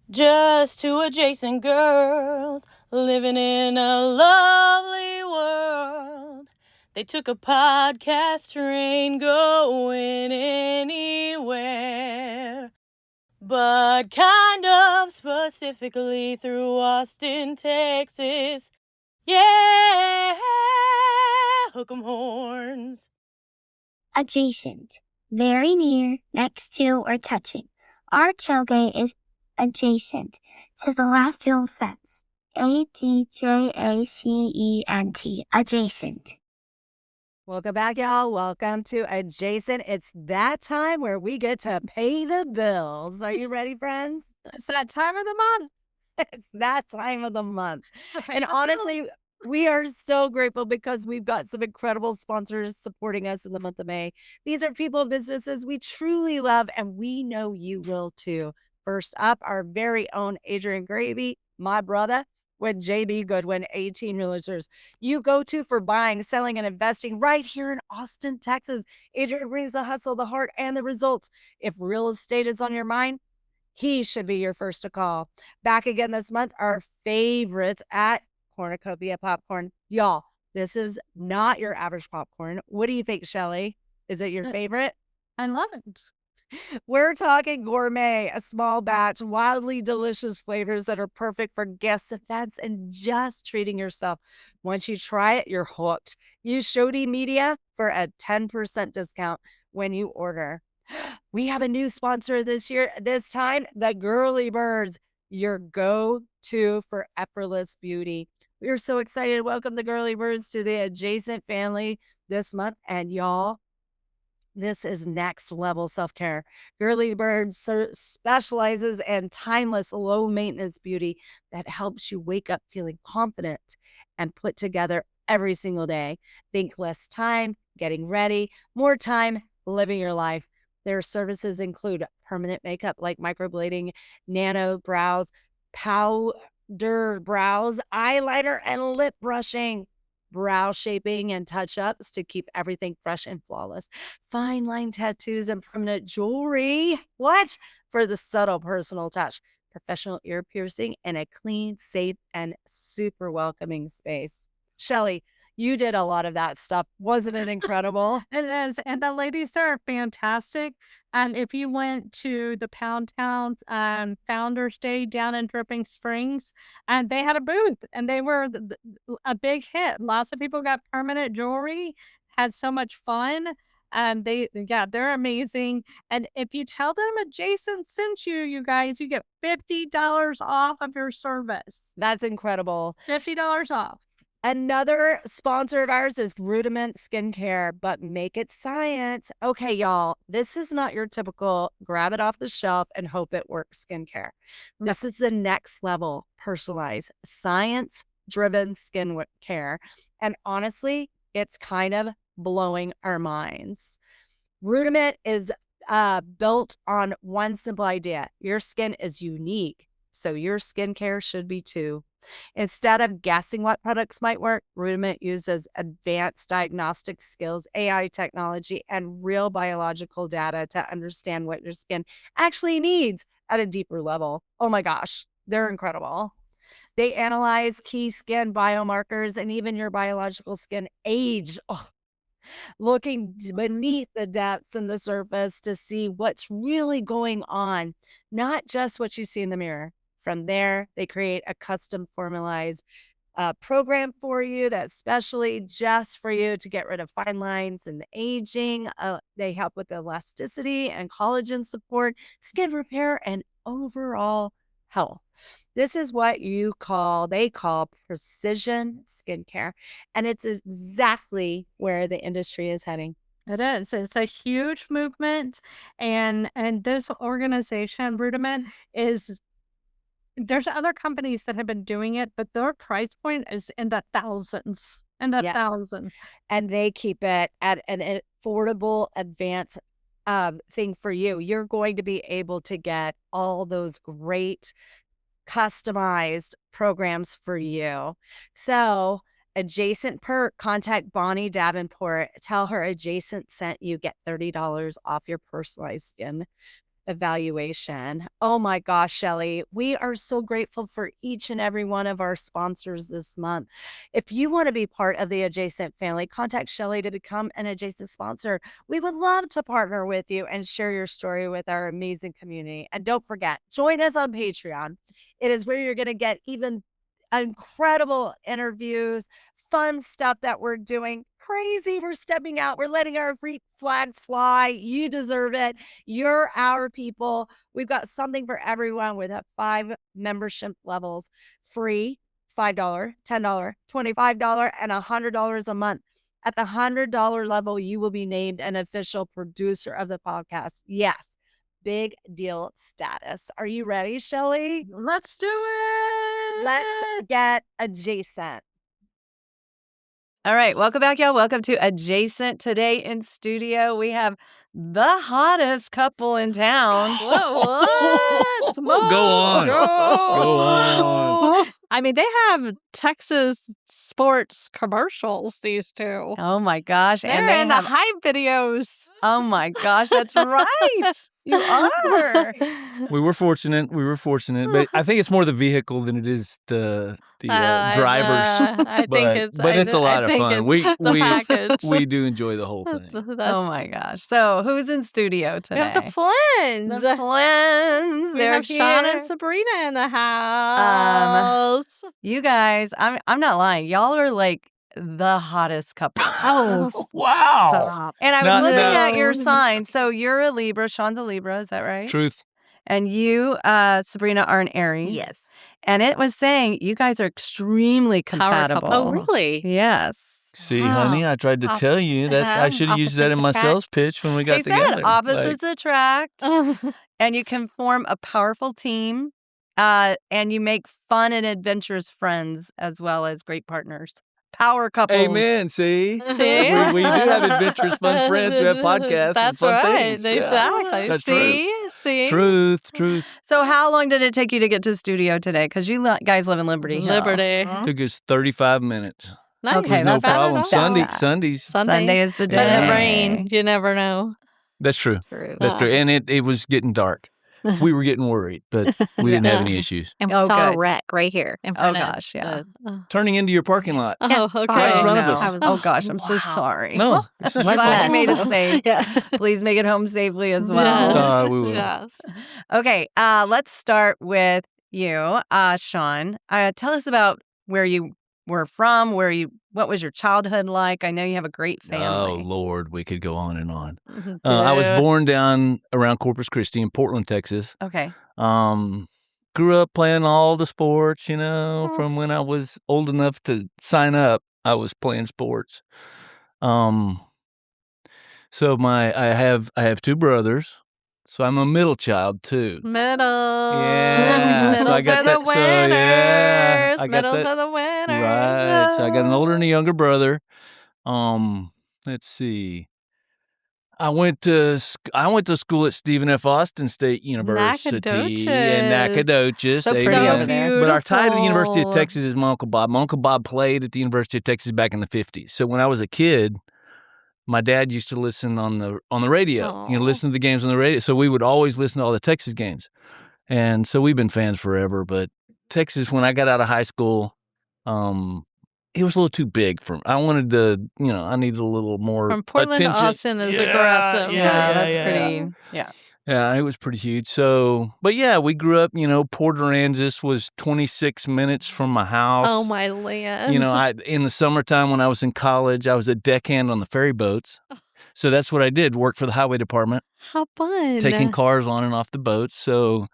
Just two adjacent girls living in a lovely world. They took a podcast train going anywhere, but kind of specifically through Austin, Texas. Yeah, hook 'em horns. Adjacent, very near, next to, or touching. Our tailgate is adjacent to the left field fence. ADJACENT, adjacent. Welcome back, y'all. Welcome to Adjacent. It's that time where we get to pay the bills. Are you ready, friends? It's that time of the month. It's that time of the month. And honestly, we are so grateful because we've got some incredible sponsors supporting us in the month of May. These are people and businesses we truly love, and we know you will too. First up, our very own Adrian Grabe, my brother, with JB Goodwin, 18 Realtors. You go to for buying, selling, and investing right here in Austin, Texas. Adrian brings the hustle, the heart, and the results. If real estate is on your mind, he should be your first to call. Back again this month, our favorites at Cornucopia Popcorn. Y'all, this is not your average popcorn. What do you think, Shelly? Is it your favorite? I love it. We're talking gourmet, a small batch, wildly delicious flavors that are perfect for gifts, events, and just treating yourself. Once you try it, you're hooked. Use Shody Media for a 10% discount when you order. We have a new sponsor this year, this time, the Girly Birds, your go-to for effortless beauty. We are so excited. Welcome the Girly Birds to the Adjacent family this month. And y'all, this is next level self-care. Girly Birds specializes in timeless, low maintenance beauty that helps you wake up feeling confident and put together every single day. Think less time getting ready, more time living your life. Their services include permanent makeup like microblading, nano brows, powder brows, eyeliner, and lip brushing, brow shaping and touch-ups to keep everything fresh and flawless, fine line tattoos and permanent jewelry. What? For the subtle personal touch, professional ear piercing, and a clean, safe, and super welcoming space. Shelly, you did a lot of that stuff. Wasn't it incredible? It is. And the ladies there are fantastic. And if you went to the Pound Town Founders Day down in Dripping Springs, and they had a booth and they were a big hit. Lots of people got permanent jewelry, had so much fun. And they're amazing. And if you tell them Adjacent sent you, you guys, you get $50 off of your service. That's incredible. $50 off. Another sponsor of ours is Rudiment Skincare, but make it science. Okay, y'all, this is not your typical grab it off the shelf and hope it works skincare. This is the next level, personalized, science-driven skincare. And honestly, it's kind of blowing our minds. Rudiment is built on one simple idea. Your skin is unique, so your skincare should be too. Instead of guessing what products might work, Rudiment uses advanced diagnostic skills, AI technology, and real biological data to understand what your skin actually needs at a deeper level. Oh my gosh, they're incredible. They analyze key skin biomarkers and even your biological skin age. Looking beneath the depths and the surface to see what's really going on, not just what you see in the mirror. From there, they create a custom formalized program for you that's specially just for you to get rid of fine lines and aging. They help with elasticity and collagen support, skin repair, and overall health. This is what they call precision skincare. And it's exactly where the industry is heading. It is. It's a huge movement. And this organization, Rudiment, there's other companies that have been doing it, but their price point is in the thousands. Thousands. And they keep it at an affordable, advanced thing for you. You're going to be able to get all those great customized programs for you. So Adjacent perk, contact Bonnie Davenport. Tell her Adjacent sent you, get $30 off your personalized skin evaluation. Oh my gosh, Shelly, we are so grateful for each and every one of our sponsors this month. If you want to be part of the Adjacent family, contact Shelly to become an Adjacent sponsor. We would love to partner with you and share your story with our amazing community. And don't forget, join us on Patreon. It is where you're going to get even incredible interviews, fun stuff that we're doing. Crazy. We're stepping out. We're letting our free flag fly. You deserve it. You're our people. We've got something for everyone with 5 membership levels, free, $5, $10, $25, and $100 a month. At the $100 level, you will be named an official producer of the podcast. Yes, big deal status. Are you ready, Shelly? Let's do it. Let's get adjacent. All right, welcome back, y'all. Welcome to Adjacent. Today in studio, we have the hottest couple in town. What? Smoke Go on. show. Go on. I mean, they have Texas sports commercials, these two. Oh my gosh. They're And they in have, the hype videos. oh my gosh, that's right. You are. We were fortunate, but I think it's more the vehicle than it is the drivers. I think but it's a lot of fun. We package. we do enjoy the whole thing. Oh my gosh. So who's in studio We today? have the Flinns. The Flinns. We They're have Sean here. and Sabrina in the house. You guys, I'm not lying. Y'all are like the hottest couple. Oh, Wow. stop. And I was Not looking now. at your sign. So you're a Libra. Sean's a Libra. Is that right? Truth. And you, Sabrina, are an Aries. Yes. And it was saying you guys are extremely Power compatible. couple. Oh, really? Yes. See, Wow. honey, I tried to tell you that I should have used that in my Opposites sales pitch when we got They together. said opposites attract, Oh, and you can form a powerful team, and you make fun and adventurous friends as well as great partners. Power couples. Amen. See? See? we do have adventurous, fun friends who have podcasts That's and fun right. things. Yeah. Exactly. That's See? Truth. So how long did it take you to get to studio today? Because you guys live in Liberty Hill. Liberty. Took us 35 minutes. Nice. Okay, There's no that's not problem. at all. Sundays. Sunday is the day. But Yeah. it rain. You never know. That's true. True. That's true. And it was getting dark. We were getting worried, but we didn't have any issues. And we Oh, saw good. a wreck right here in Oh front of gosh, yeah. Turning into your parking lot. Oh, okay. Right in front of no. us. Oh gosh, I'm so sorry. No, it's not your Glad you fault. made it safe. Yeah. Please make it home safely as well. Yes. We will. Yes. Okay, let's start with you, Sean. Tell us about where you were from, what was your childhood like? I know you have a great Oh, family. Lord, we could go on and on. I was born down around Corpus Christi in Portland, Texas. Okay. Grew up playing all the sports, from when I was old enough to sign up, I was playing sports. So I have 2 brothers. So I'm a middle child too. Middle. Yeah, Middles so I got are that- the so, winners. yeah, I got Middles that- are the winners. Right. So I got an older and a younger brother. Let's see. I went to school at Stephen F. Austin State University in Nacogdoches. So pretty Amen. over there. But our tie to the University of beautiful. Texas is my Uncle Bob. My Uncle Bob played at the University of Texas back in the 50s. So when I was a kid, my dad used to listen on the radio, Aw. listen to the games on the radio. So we would always listen to all the Texas games. And so we've been fans forever. But Texas, when I got out of high school, it was a little too big for me. I wanted to, I needed a little more From Portland attention. to Austin is aggressive. That's pretty. Yeah. Yeah, it was pretty huge. So, but yeah, we grew up, Port Aransas was 26 minutes from my house. Oh my land. In the summertime when I was in college, I was a deckhand on the ferry boats. So that's what I did, work for the highway department, How fun. taking cars on and off the boats. So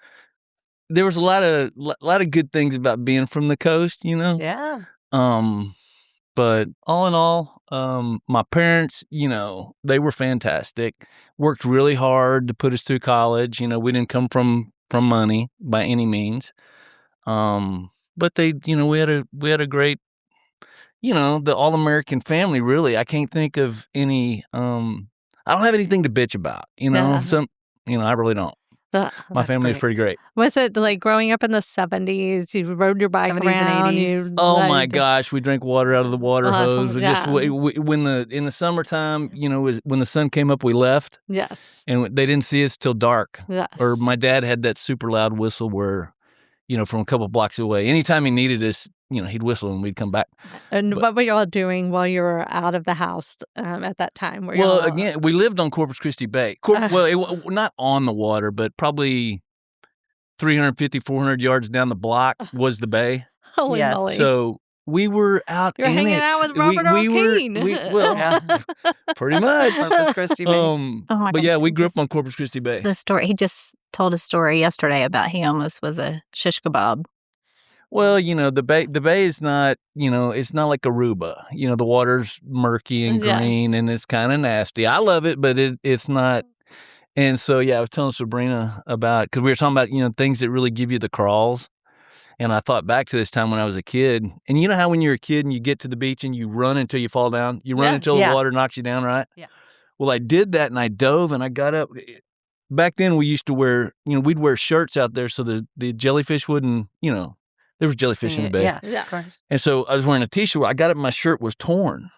there was a lot of good things about being from the coast, Yeah. But all in all, my parents, they were fantastic. Worked really hard to put us through college. We didn't come from money by any means. But they, we had a great, the all-American family. Really, I can't think of any. I don't have anything to bitch about. Yeah. I really don't. My That's family was pretty great. Was it like growing up in the 70s? You rode your bike 70s and around. 80s. You Oh my like- gosh, we drank water out of the water hose. We just yeah. when in the summertime, when the sun came up, we left, Yes. and they didn't see us till dark. Yes. Or my dad had that super loud whistle where, from a couple blocks away, anytime he needed us, he'd whistle and we'd come back. And what were y'all doing while you were out of the house at that time? Well, again, we lived on Corpus Christi Bay. Not on the water, but probably 350, 400 yards down the block was the bay. Holy Yes. moly. So we were out You're in hanging it. out with Robert O'Keen. Pretty much. Corpus Christi Bay. Oh my But yeah, gosh, we grew up this- on Corpus Christi Bay. The story, he just told a story yesterday about he almost was a shish kebab. Well, the bay is not, it's not like Aruba. The water's murky and Yes. green and it's kind of nasty. I love it, but it's not. And so, yeah, I was telling Sabrina about, because we were talking about, things that really give you the crawls. And I thought back to this time when I was a kid. And you know how when you're a kid and you get to the beach and you run until you fall down? You run Yeah. until Yeah. the water knocks you down, right? Yeah. Well, I did that and I dove and I got up. Back then we used to wear, we'd wear shirts out there so the jellyfish wouldn't, there was jellyfish in the bay. Yeah, Yeah. of course. And so I was wearing a t-shirt. I got up, my shirt was torn.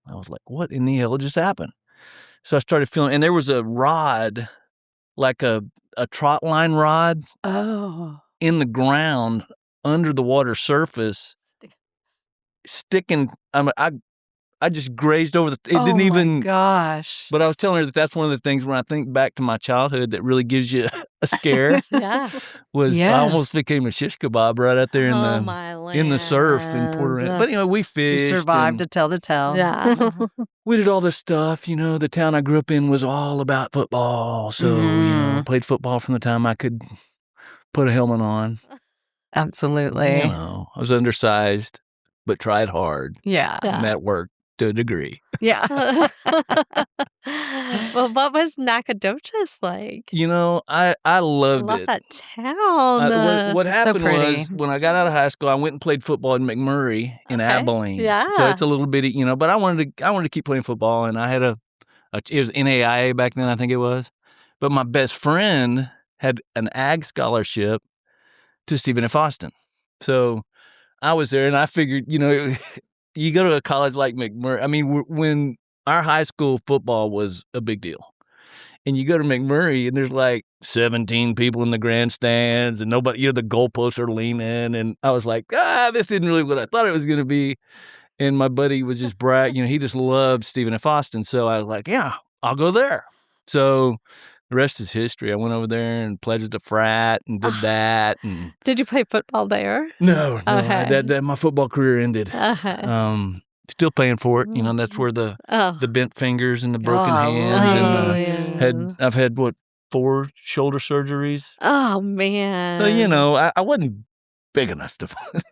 I was like, what in the hell just happened? So I started feeling, and there was a rod, like a trot line rod Oh. in the ground under the water surface, sticking. I just grazed over it didn't even. My gosh. But I was telling her that's one of the things when I think back to my childhood that really gives you a scare. Yeah. Was I almost became a shish kebab right out there in the surf in Puerto Rico. But anyway, we fished. You survived and to tell the tale. Yeah. we did all this stuff. The town I grew up in was all about football. So, Mhm. played football from the time I could put a helmet on. Absolutely. I was undersized, but tried hard. Yeah. And that worked to a degree. Yeah. Well, what was Nacogdoches like? I loved Love it. that town. What happened pretty. was when I got out of high school, I went and played football in McMurray in Okay. Abilene. Yeah. So it's a little bitty, but I wanted to keep playing football, and I had it was NAIA back then, I think it was. But my best friend had an ag scholarship to Stephen F. Austin. So I was there, and I figured, you go to a college like McMurray. I mean, when our high school football was a big deal. And you go to McMurray, and there's like 17 people in the grandstands, and nobody, the goalposts are leaning. And I was like, this isn't really what I thought it was going to be. And my buddy was just he just loved Stephen F. Austin. So I was like, yeah, I'll go there. So the rest is history. I went over there and pledged a frat and did that. And Did you play football there? no, Okay. that my football career ended. Still paying for it. That's where the bent fingers and the broken hands and I've had 4 shoulder surgeries. Oh man. So I wasn't big enough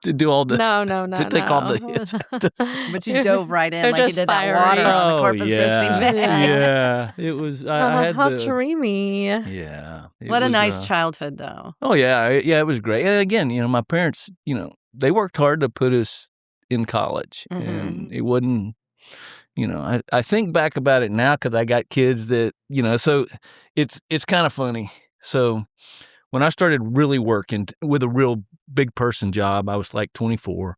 to do all the no, to take all the hits. But you dove right in They're like you just did that fiery. water on the Oh, Corpus yeah. Christi Bay. Yeah, it was. I had how the. dreamy. Yeah. it What a was, nice childhood, though. Oh yeah, it was great. And again, my parents, they worked hard to put us in college, and it wasn't. I think back about it now because I got kids that so it's kind of funny. So when I started really working with a real big person job, I was like 24,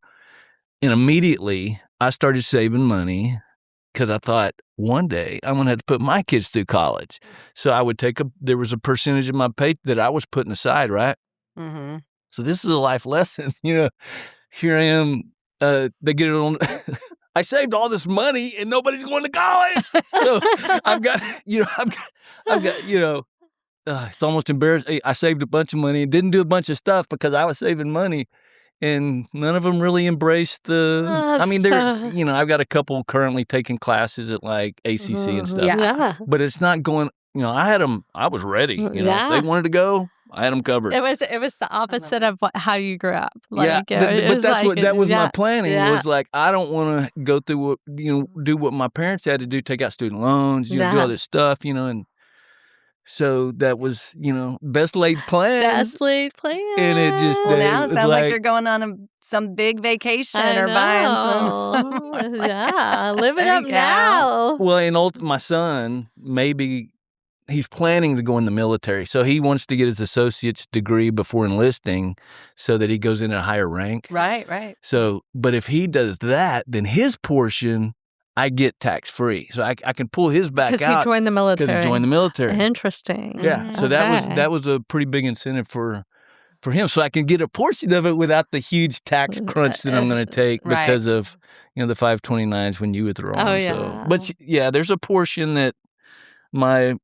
and immediately I started saving money because I thought one day I'm gonna have to put my kids through college. So I would there was a percentage of my pay that I was putting aside, right? Mm-hmm. So this is a life lesson. Here I am. They get it on. I saved all this money and nobody's going to college. So I've got, it's almost embarrassing. I saved a bunch of money and didn't do a bunch of stuff because I was saving money, and none of them really embraced the. I mean, I've got a couple currently taking classes at like ACC and stuff. Yeah. But it's not going. I had them. I was ready. Yeah. They wanted to go. I had them covered. It was the opposite of how you grew up. Yeah, but that's what that was my planning. Yeah. Was like I don't want to go through what do what my parents had to do, take out student loans, do all this stuff, and so that was best laid plan. Best laid plan. And it just Well, now it was sounds like you're going on some big vacation I or buying some. Yeah, live it There up you go. now. well, and my son maybe he's planning to go in the military. So he wants to get his associate's degree before enlisting so that he goes in at a higher rank. Right. So, but if he does that, then his portion, I get tax-free. So I can pull his back Because out. he joined the military. Because he joined the military. Interesting. Yeah. So that was a pretty big incentive for him. So I can get a portion of it without the huge tax crunch that I'm going to take because of, the 529s when you withdraw. Oh, them. yeah. So, but yeah, there's a portion that my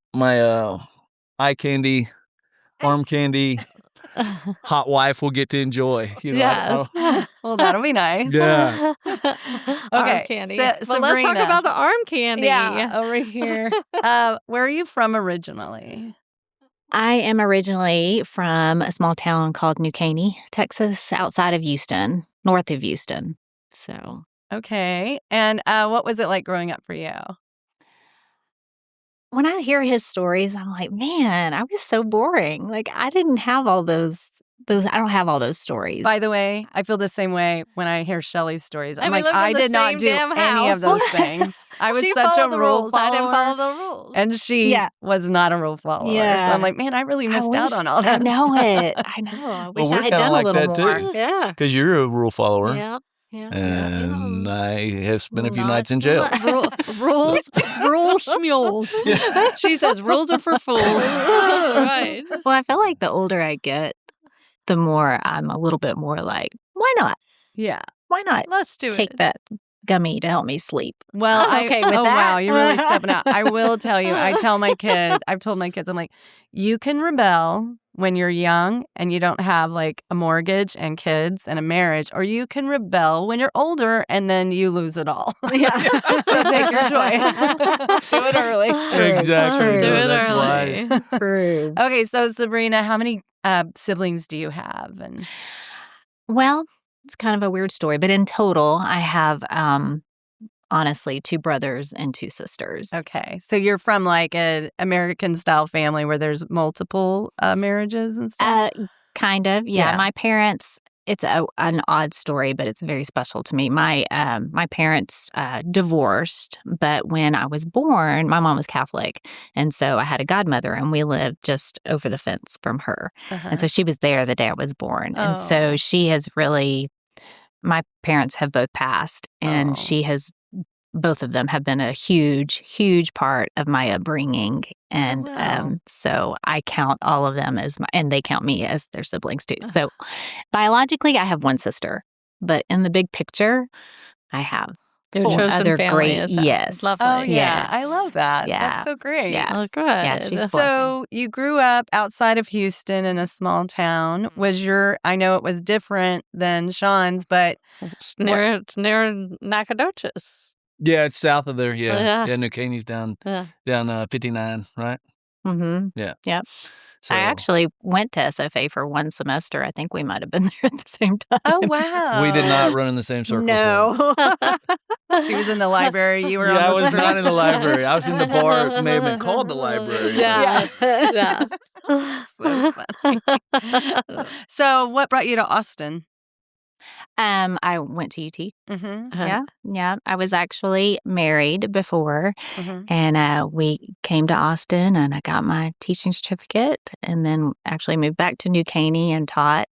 eye candy, arm candy, hot wife will get to enjoy. Yes. Well, that'll be nice. Yeah. Arm candy. Well, let's talk Sabrina. about the arm candy. Yeah, over here. Where are you from originally? I am originally from a small town called New Caney, Texas, outside of Houston, north of Houston. So, Okay. And what was it like growing up for you? when I hear his stories, I'm like, man, I was so boring. Like, I didn't have all those. I don't have all those stories. By the way, I feel the same way when I hear Shelly's stories. I'm And we like, lived in I the did not same do damn any of house. those things. I was She such a followed the rule rules. follower. I didn't follow the rules. And she Yeah. was not a rule follower. So Yeah. I'm like, man, I really missed out wish- on all that I know stuff. it. I know. I wish we're I had kinda done like a little that, more. too. Yeah. Because you're a rule follower. Yeah. And I have spent a few nights in jail. Rules schmules. She says rules are for fools. Right. Well, I feel like the older I get, the more I'm a little bit more like, why not? Yeah. Why not Let's do take it. that gummy to help me sleep? Well, I'm okay with that. Wow, you're really stepping out. I will tell you, I've told my kids, I'm like, you can rebel when you're young and you don't have like a mortgage and kids and a marriage, or you can rebel when you're older and then you lose it all. Yeah. So take your choice. Do it early. Exactly. Do No, it that's early. wise. True. Okay, so Sabrina, how many siblings do you have? And Well, it's kind of a weird story, but in total, I have honestly 2 brothers and 2 sisters. okay, so you're from like an American style family where there's multiple marriages and stuff. Kind of. Yeah. Yeah. My parents. It's an odd story, but it's very special to me. My parents divorced, but when I was born, my mom was Catholic, and so I had a godmother, and we lived just over the fence from her. And so she was there the day I was born, and so Oh. she has really. My parents have both passed, and Oh. both of them have been a huge, huge part of my upbringing. And wow. so I count all of them and they count me as their siblings too. So biologically, I have 1 sister, but in the big picture, I have Your 4 chosen other family great, is yes. lovely. Oh, yeah. I Yes. love that. Yeah. That's so great. Yeah. Oh, good. Yeah, she's blessing. So you grew up outside of Houston in a small town. I know it was different than Sean's, but It's near Nacogdoches. Yeah, it's south of there. Yeah. Yeah, New Caney's down Yeah. 59, right? Mm-hmm. Yeah. Yep. So, I actually went to SFA for 1 semester. I think we might have been there at the same time. oh, wow. we did not run in the same circle. so- No. She was in the library. You were Yeah, on I the was street. not in the library. I was in the bar. It may have been called the library. Yeah. So funny. So what brought you to Austin? I went to UT. Mm-hmm. Yeah. I was actually married before, Mm-hmm. and we came to Austin, and I got my teaching certificate, and then actually moved back to New Caney and taught.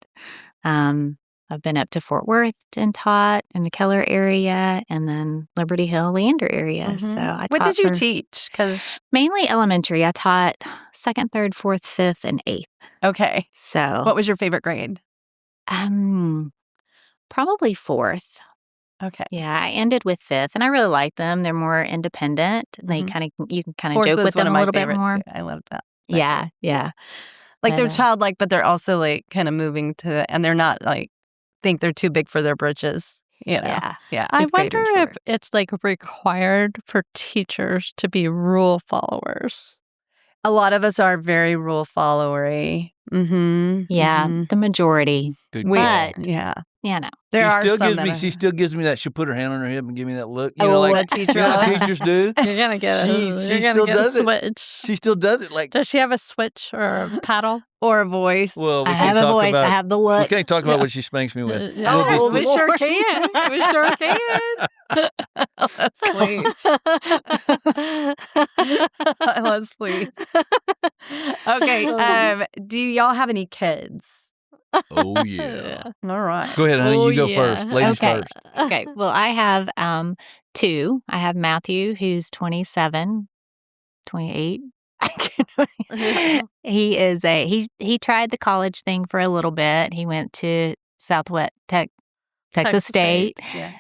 I've been up to Fort Worth and taught in the Keller area, and then Liberty Hill, Leander area. So I What taught did you for teach? Because mainly elementary. I taught 2nd, 3rd, 4th, 5th, and 8th. okay, So what was your favorite grade? probably 4th. Okay, Yeah, I ended with 5th, and I really like them. They're more independent. They Mhm. you can kind of Fourth joke was with one them of a my little bit favorites more. too. I loved that. Yeah, yeah. Like they're But, childlike, but they're also like kind of moving to, and they're not like think they're too big for their britches. You know? Yeah. Yeah. I 5th graders wonder if were. it's like required for teachers to be rule followers. A lot of us are very rule followery. Mm-hmm. Yeah, the majority. Good We, call. But yeah. Yeah, no. There are some that She still gives me that. She'll put her hand on her hip and give me that look. You Oh, know, like a teacher you know how look? teachers do. You're gonna get She still does a it. switch. She still does it. Like, Does she have a switch or a paddle? Or a voice. well, we I can't have a talk voice. about. I have the We look. can't talk about what she spanks me with. Yeah. We'll just- we sure can. We sure can. Let's please. Let's please. Okay. Do y'all have any kids? Oh yeah. All right. Go ahead, honey. Oh, you go yeah. first. Ladies Okay. first. Okay. Well, I have 2. I have Matthew, who's 27, 28. He is he tried the college thing for a little bit. He went to Texas State. Yeah.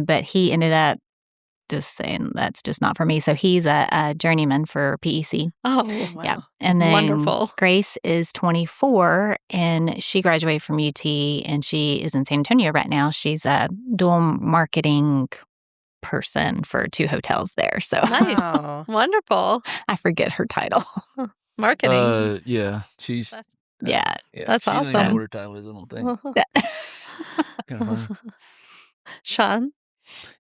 But he ended up just saying that's just not for me. So he's a journeyman for PEC. Oh, Wow. Yeah. And then Wonderful. Grace is 24 and she graduated from UT and she is in San Antonio right now. She's a dual marketing person for 2 hotels there. So Nice. Wow. Wonderful. I forget her title. Marketing. Yeah. She's. Yeah. That's she doesn't even awesome. know what her title is. I don't think. Kind of funny. Sean.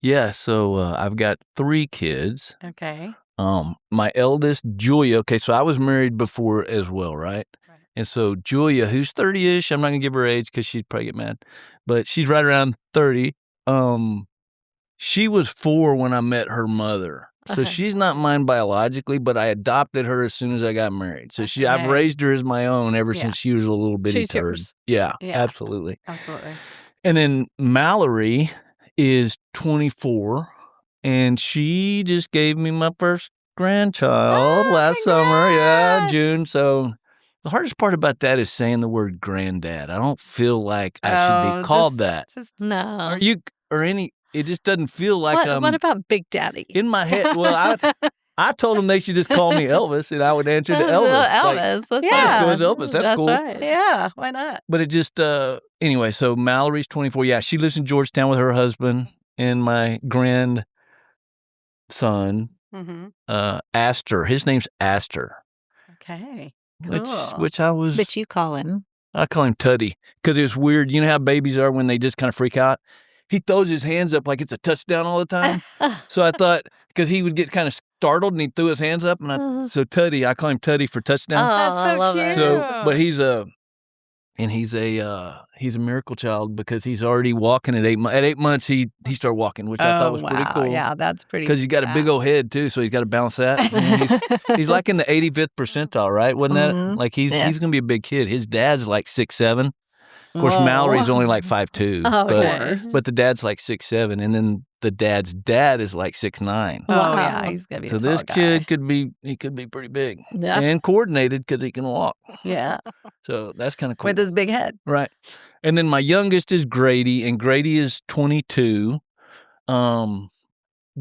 Yeah. So I've got 3 kids. Okay. My eldest, Julia. Okay, so I was married before as well, right? Right. And so Julia, who's 30-ish, I'm not gonna give her age because she'd probably get mad, but she's right around 30. She was 4 when I met her mother. So Okay. she's not mine biologically, but I adopted her as soon as I got married. So I've Okay. raised her as my own ever Yeah. since she was a little bitty She's turd. yours. Yeah, Yeah. absolutely. Absolutely. And then Mallory is 24, and she just gave me my first grandchild last summer. Yeah, congrats. June. So the hardest part about that is saying the word granddad. I don't feel like I should be called that. Just No. It just doesn't feel like what about Big Daddy? in my head. Well, I told them they should just call me Elvis, and I would answer to Elvis. Like, Elvis. That's yeah. right. Let's go as Elvis. That's cool. Right. yeah. Why not? But it just anyway, so Mallory's 24. Yeah, she lives in Georgetown with her husband and my grandson, Mm-hmm. Astor. His name's Astor. Okay. Which Cool. which I was But you call him. I call him Tuddy because it was weird. You know how babies are when they just kind of freak out? He throws his hands up like it's a touchdown all the time. So I thought, because he would get kind of startled and he threw his hands up. And so Tuddy, I call him Tuddy for touchdown. Oh, That's I so love cute. it. So, but he's a miracle child because he's already walking at 8 months. At 8 months, he started walking, which I thought was pretty cool. Yeah, that's pretty. Because he's got a big old head too, so he's got to balance that. And he's like in the 85th percentile, right? Wasn't that like he's gonna be a big kid? His dad's like 6'7". Of course, Whoa. Mallory's only like 5'2", Oh, okay. but the dad's like 6'7", and then the dad's dad is like 6'9". Oh Wow. yeah, he's gonna be. So a tall this guy. kid could be pretty big Yeah. and coordinated because he can walk. Yeah, So that's kind of cool, with his big head. right? And then my youngest is Grady, and Grady is 22.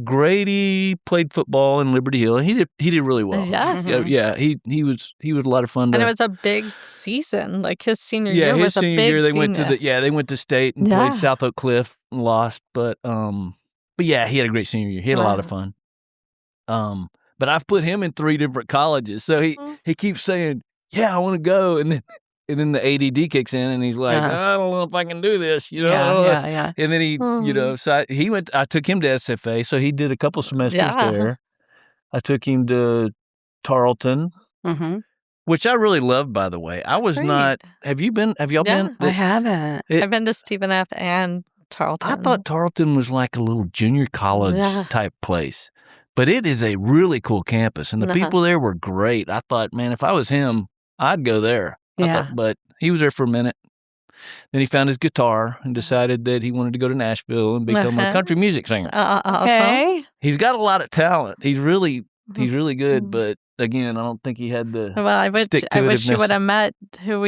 Grady played football in Liberty Hill, and he did really well. Yes. Yeah. He was a lot of fun. And it was a big season. Like his senior yeah, year his was a senior big year they senior. went to state and Yeah. played South Oak Cliff and lost, but yeah, he had a great senior year. He had a lot of fun. But I've put him in 3 different colleges, so he keeps saying, "Yeah, I want to go," and then the ADD kicks in, and he's like, "I don't know if I can do this," you know. Yeah. And then he, so I took him to SFA, so he did a couple semesters Yeah. there. I took him to Tarleton, Mm-hmm. which I really loved, by the way. I was Great. not. Have y'all Yeah. been? I haven't. I've been to Stephen F. and Tarleton. I thought Tarleton was like a little junior college type place, but it is a really cool campus, and the people there were great. I thought, man, if I was him, I'd go there. Yeah. But he was there for a minute. Then he found his guitar and decided that he wanted to go to Nashville and become a country music singer. Awesome. Okay. He's got a lot of talent. He's really good, but again, I don't think he had the Well, I wish you would have met who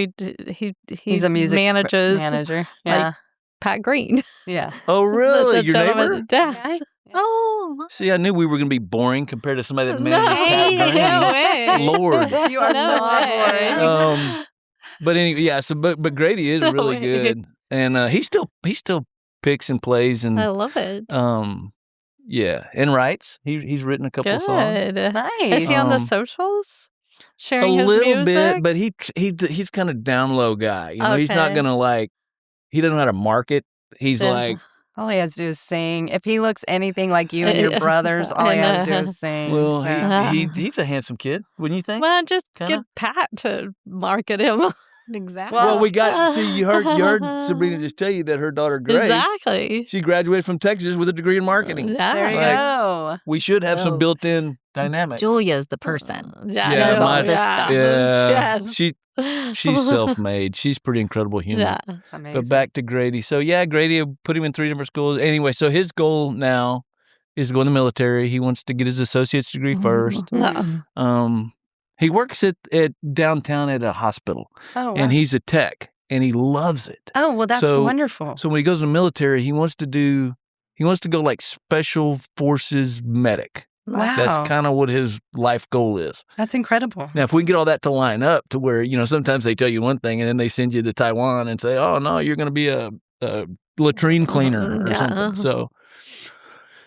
He's a music manages manager. like Yeah. Pat Green. Yeah. Oh, really? The Your gentleman- neighbor? Yeah. Oh, See, I knew we were going to be boring compared to somebody that manages Pat Green. No way. Lord. You are No not way. boring. But anyway, yeah. So, but Grady is No really way. good, and he still picks and plays, and I love it. yeah, and writes. He's written a couple of songs, Good. Nice. Is he on the Um, socials? a Sharing his little music? bit, but he's kind of down low guy. You know, he's not Okay. gonna like he doesn't know how to market. He's Yeah. like, All he has to do is sing. If he looks anything like you and your brothers, all he has to do is sing. well, so. he's a handsome kid, wouldn't you think? Well, just Kinda? get Pat to market him. Exactly. Well, we got you heard Sabrina just tell you that her daughter Grace, Exactly. she graduated from Texas with a degree in marketing. Yeah. There you Like, go. We should have some Oh. built-in dynamics. Julia's the person. Yeah, She Yeah, does all my- this stuff. Yeah, Yes. she's self-made. She's pretty incredible human. Yeah. That's amazing. But back to Grady. So yeah, Grady put him in 3 different schools. Anyway, so his goal now is to go in the military. He wants to get his associate's degree first. Mhm. He works at downtown at a hospital, Oh, wow. and he's a tech, and he loves it. Oh, well, that's So- wonderful. So when he goes in the military, he wants to go like special forces medic. Wow. That's kind of what his life goal is. That's incredible. Now, if we can get all that to line up to where, sometimes they tell you one thing and then they send you to Taiwan and say, oh, no, you're going to be a latrine cleaner or Yeah. something. So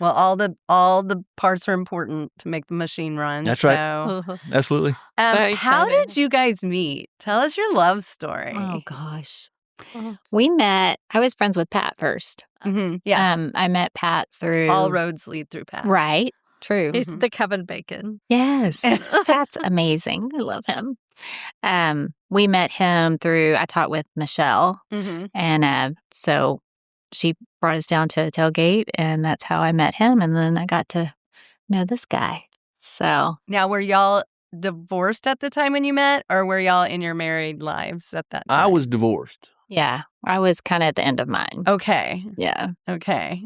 Well, all the parts are important to make the machine run. That's right. So, absolutely. Very how exciting. did you guys meet? Tell us your love story. Oh gosh. Oh. We met. I was friends with Pat first. Mm-hmm. Yes. I met Pat through all roads lead through Pat. Right. True. He's Mhm. the Kevin Bacon. Yes. Pat's amazing. I love him. We met him through, I taught with Michelle. Mm-hmm. And so she brought us down to a tailgate, and that's how I met him. And then I got to know this guy. So Now, were y'all divorced at the time when you met, or were y'all in your married lives at that time? I was divorced. yeah, I was kind of at the end of mine. Okay. Yeah. Okay.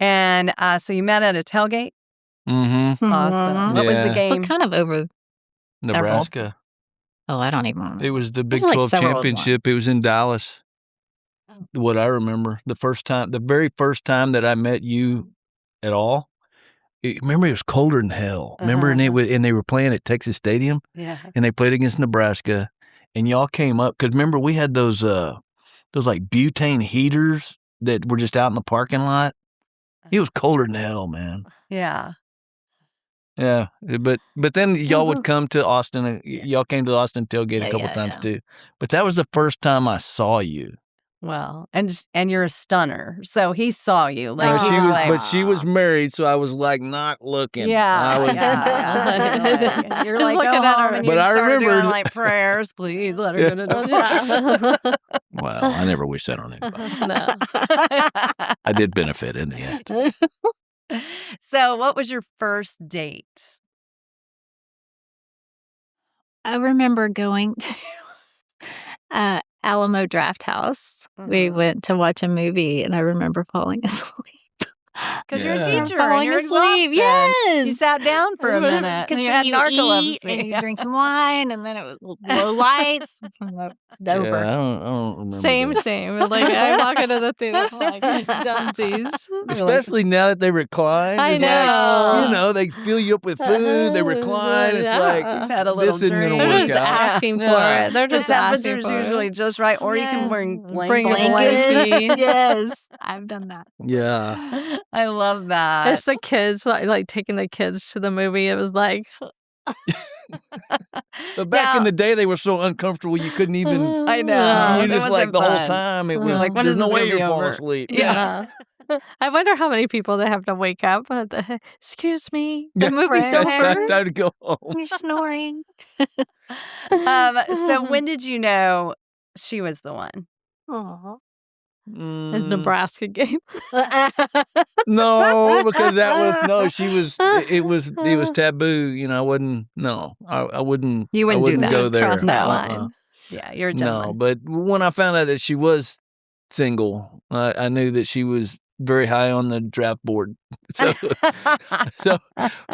And so you met at a tailgate? Mm-hmm. Awesome. What was the Yeah. game? But kind of over. Several. Nebraska. Oh, I don't even remember. It was the Big like 12 several of them. championship. It was in Dallas. What I remember, the very first time that I met you at all, remember it was colder than hell. Remember, and they were playing at Texas Stadium, Yeah. and they played against Nebraska, and y'all came up because remember we had those like butane heaters that were just out in the parking lot. It was colder than hell, man. Yeah. Yeah, but then y'all would come to Austin. Y'all came to the Austin tailgate a couple times too. But that was the first time I saw you. Well, and you're a stunner, so he saw you. Like No, he she was was, like, but she was married, so I was like not looking. yeah, I was, yeah. You're Just like, looking go at home her. and But you I start doing remembered- like prayers, please let her go to Yeah. Well, I never wish that on anybody. No. I did benefit in the end. So, what was your first date? I remember going to Alamo Draft House. We Mhm. went to watch a movie, and I remember falling asleep. Because you're a Yeah. teacher and Falling you're asleep. exhausted. Yes. You sat down for a minute Because and you then had you narcolepsy. eat and you drink some wine, and then it was low lights. It's over. Yeah, I don't remember. Same. that. Like I walk into the theater like Dunsies. Especially now that they recline. I it's know. Like, they fill you up with food. They recline. It's Yeah. like You've had a little this isn't drink. gonna They're work just out. asking Yeah. for it. They're The just asking temperature's for usually it. just right, or you can Yeah. bring Bring a blankets. blanket. Yes, I've done that. Yeah. I love that. It's the kids like taking the kids to the movie. It was like But back in the day, they were so uncomfortable you couldn't even. I know. You It just like wasn't the whole fun. time. It Yeah. was Like, when there's is no this way gonna be you're falling over? asleep. yeah. I wonder how many people they have to wake up. Excuse me, the movie's It's over. time to go home. You're snoring. So when did you know she was the one? Aw. The Mm, Nebraska game. no, because that was no. She was. It was taboo. I wouldn't. No, I wouldn't. You wouldn't I do wouldn't that. go there. Cross that No. line. Yeah, you're a No, gentleman. but when I found out that she was single, I knew that she was very high on the draft board. So, so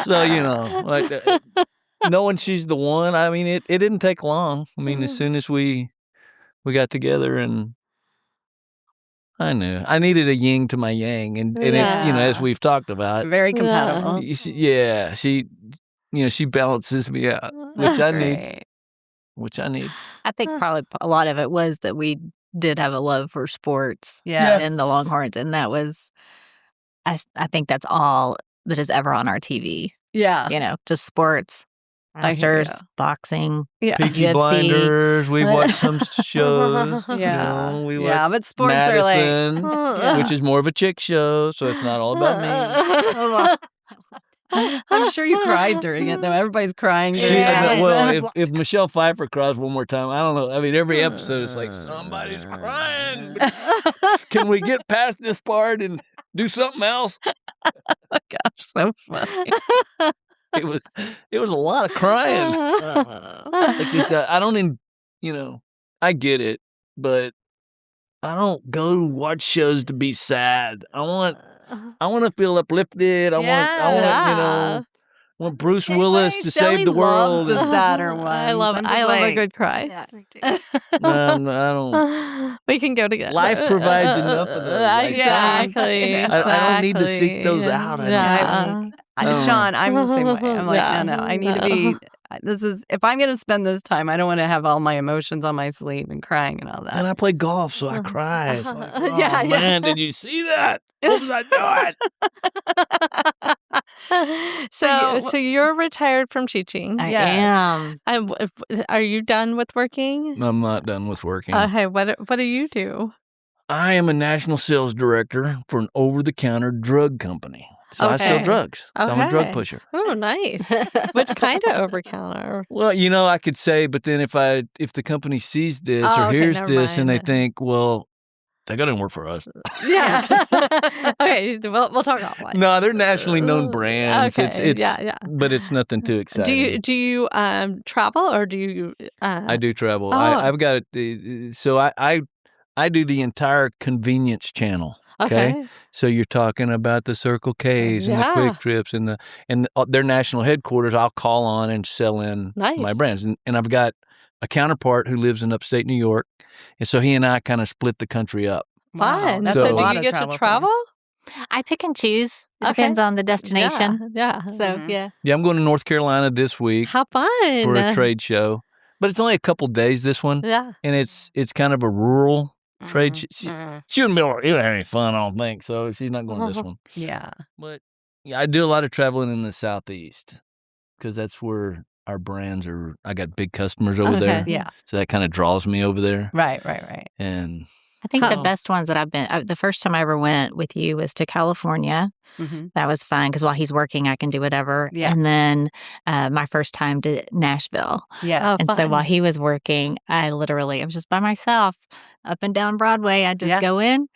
like knowing she's the one. I mean, it didn't take long. I mean, as soon as we got together, and I knew I needed a yin to my yang, and it, as Yeah. we've talked about, Very compatible. she balances me out, which That's I need. great. Which I need. I think probably a lot of it was that we did have a love for sports Yes. and the Longhorns, and that was, I think that's all that is ever on our TV. Yeah. Just sports. I hear Masters, boxing. Yeah. Peaky UFC. Blinders. We watched some shows. Yeah. We Yeah, watched but sports are like, Madison, which is more of a chick show, so it's not all about me. I'm sure you cried during it, though. Everybody's crying during it. Well, if Michelle Pfeiffer cries one more time, I don't know. I mean, every episode is like, somebody's crying. Can we get past this part and do something else? Oh my gosh, so funny. It was a lot of crying. Like just, I don't even, I get it, but I don't go watch shows to be sad. I want to feel uplifted. I want Bruce Willis to save the world. Loves the sadder ones. I love a good cry. Yeah, me too. I don't. We can go together. Life provides enough of those. Exactly. I don't need to seek those out. Sean, I'm the same way. I'm like, no, I need to be. If I'm going to spend this time, I don't want to have all my emotions on my sleeve and crying and all that. And I play golf, so I cry. It's like, man, did you see that? What was I doing? So you're retired from teaching. I am. Are you done with working? I'm not done with working. Okay, what do you do? I am a national sales director for an over-the-counter drug company. So I sell drugs. So I'm a drug pusher. Oh, nice. Which kind of over-counter? Well, I could say, but then if the company sees this or hears this and they think, well, that guy didn't work for us. Yeah. Okay, we'll talk offline. No, they're nationally known brands. Okay, it's But it's nothing too exciting. Do you travel or do you? I do travel. Oh. I've got it. So I do the entire convenience channel. Okay. So you're talking about the Circle K's and the Quick Trips and their national headquarters. I'll call on and sell in my brands, and I've got a counterpart who lives in upstate New York, and so he and I kind of split the country up. Fun. So do you get to travel? I pick and choose. It depends on the destination. Yeah. So, yeah. Yeah, I'm going to North Carolina this week. How fun. For a trade show, but it's only a couple days. This one. Yeah. And it's kind of a rural trade. She wouldn't be able to have any fun, I don't think. So she's not going to this one. Yeah. But I do a lot of traveling in the Southeast because that's where our brands are. I got big customers over there. Yeah. So that kind of draws me over there. Right. And I think the best ones that I've been, the first time I ever went with you was to California. Mm-hmm. That was fun because while he's working, I can do whatever. Yeah. And then my first time to Nashville. Yeah. And so while he was working, I was just by myself up and down Broadway. I just go in,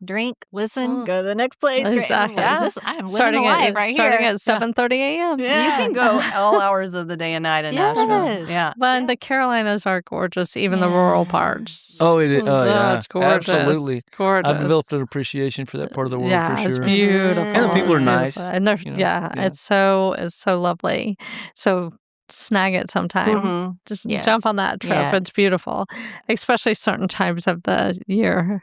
drink, listen, go to the next place. Exactly. I'm living life right starting here. at 7:30 a.m. Yeah. You can go all hours of the day and night in Nashville. Yeah. But the Carolinas are gorgeous, even the rural parts. Oh, it is. Oh, yeah. It's gorgeous. Absolutely. Gorgeous. I've developed an appreciation for that part of the world for sure. It's beautiful. And the people are nice. And they're, it's so lovely. So snag it sometime. Mm-hmm. Just jump on that trip. It's beautiful, especially certain times of the year.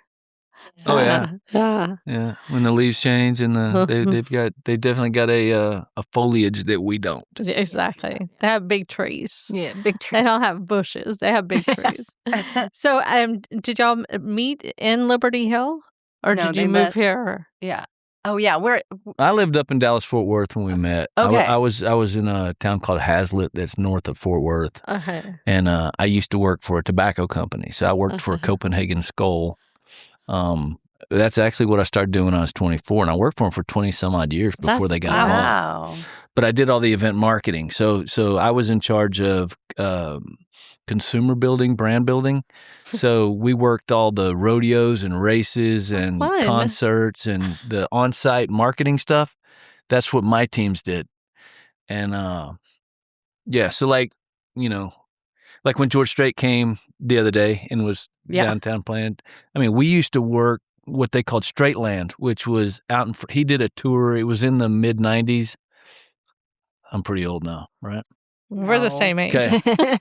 Oh yeah. Yeah. When the leaves change and they definitely got a foliage that we don't. Exactly. They have big trees. Yeah, big trees. They don't have bushes. They have big trees. So, did y'all meet in Liberty Hill, or No, did they you met- move here? Yeah. Oh yeah. I lived up in Dallas Fort Worth when we met. Okay. I was in a town called Hazlitt that's north of Fort Worth, Okay. and I used to work for a tobacco company. So I worked for Copenhagen Skull. That's actually what I started doing when I was 24, and I worked for them for 20 some odd years before they got involved. Wow. But I did all the event marketing. So I was in charge of consumer building, brand building. So we worked all the rodeos and races and concerts and the on-site marketing stuff. That's what my teams did. And so like when George Strait came the other day and was downtown playing, I mean, we used to work what they called Straight Land, which was out in he did a tour. It was in the mid-90s. I'm pretty old now, right? We're the same age. Okay.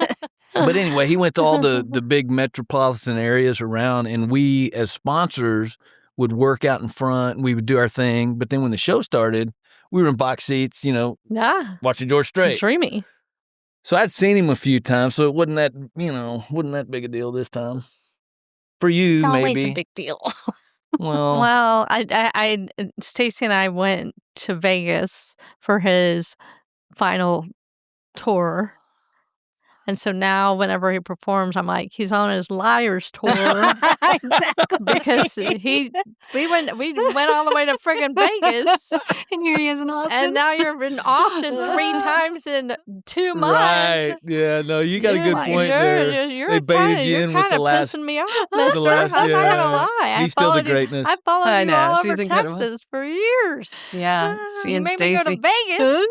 But anyway, he went to all the big metropolitan areas around, and we as sponsors would work out in front, and we would do our thing. But then when the show started, we were in box seats, watching George Strait. Dreamy. So I'd seen him a few times, so it wasn't that big a deal this time. For you, It's always maybe. a big deal. Well, I Stacy and I went to Vegas for his final tour. And so now whenever he performs, I'm like, he's on his Liars tour. Exactly. Because we went all the way to friggin' Vegas. And here he is in Austin. And now you're in Austin 3 times in 2 months. Right. Yeah, no, you got a good point there. You're They baited you you're in with the kinda last. pissing me off, mister. last- I'm not yeah. gonna lie. He's still the followed you- greatness. I followed I you know, all she's over incredible. Texas for years. Yeah, she You and made me go to Stacy. Vegas.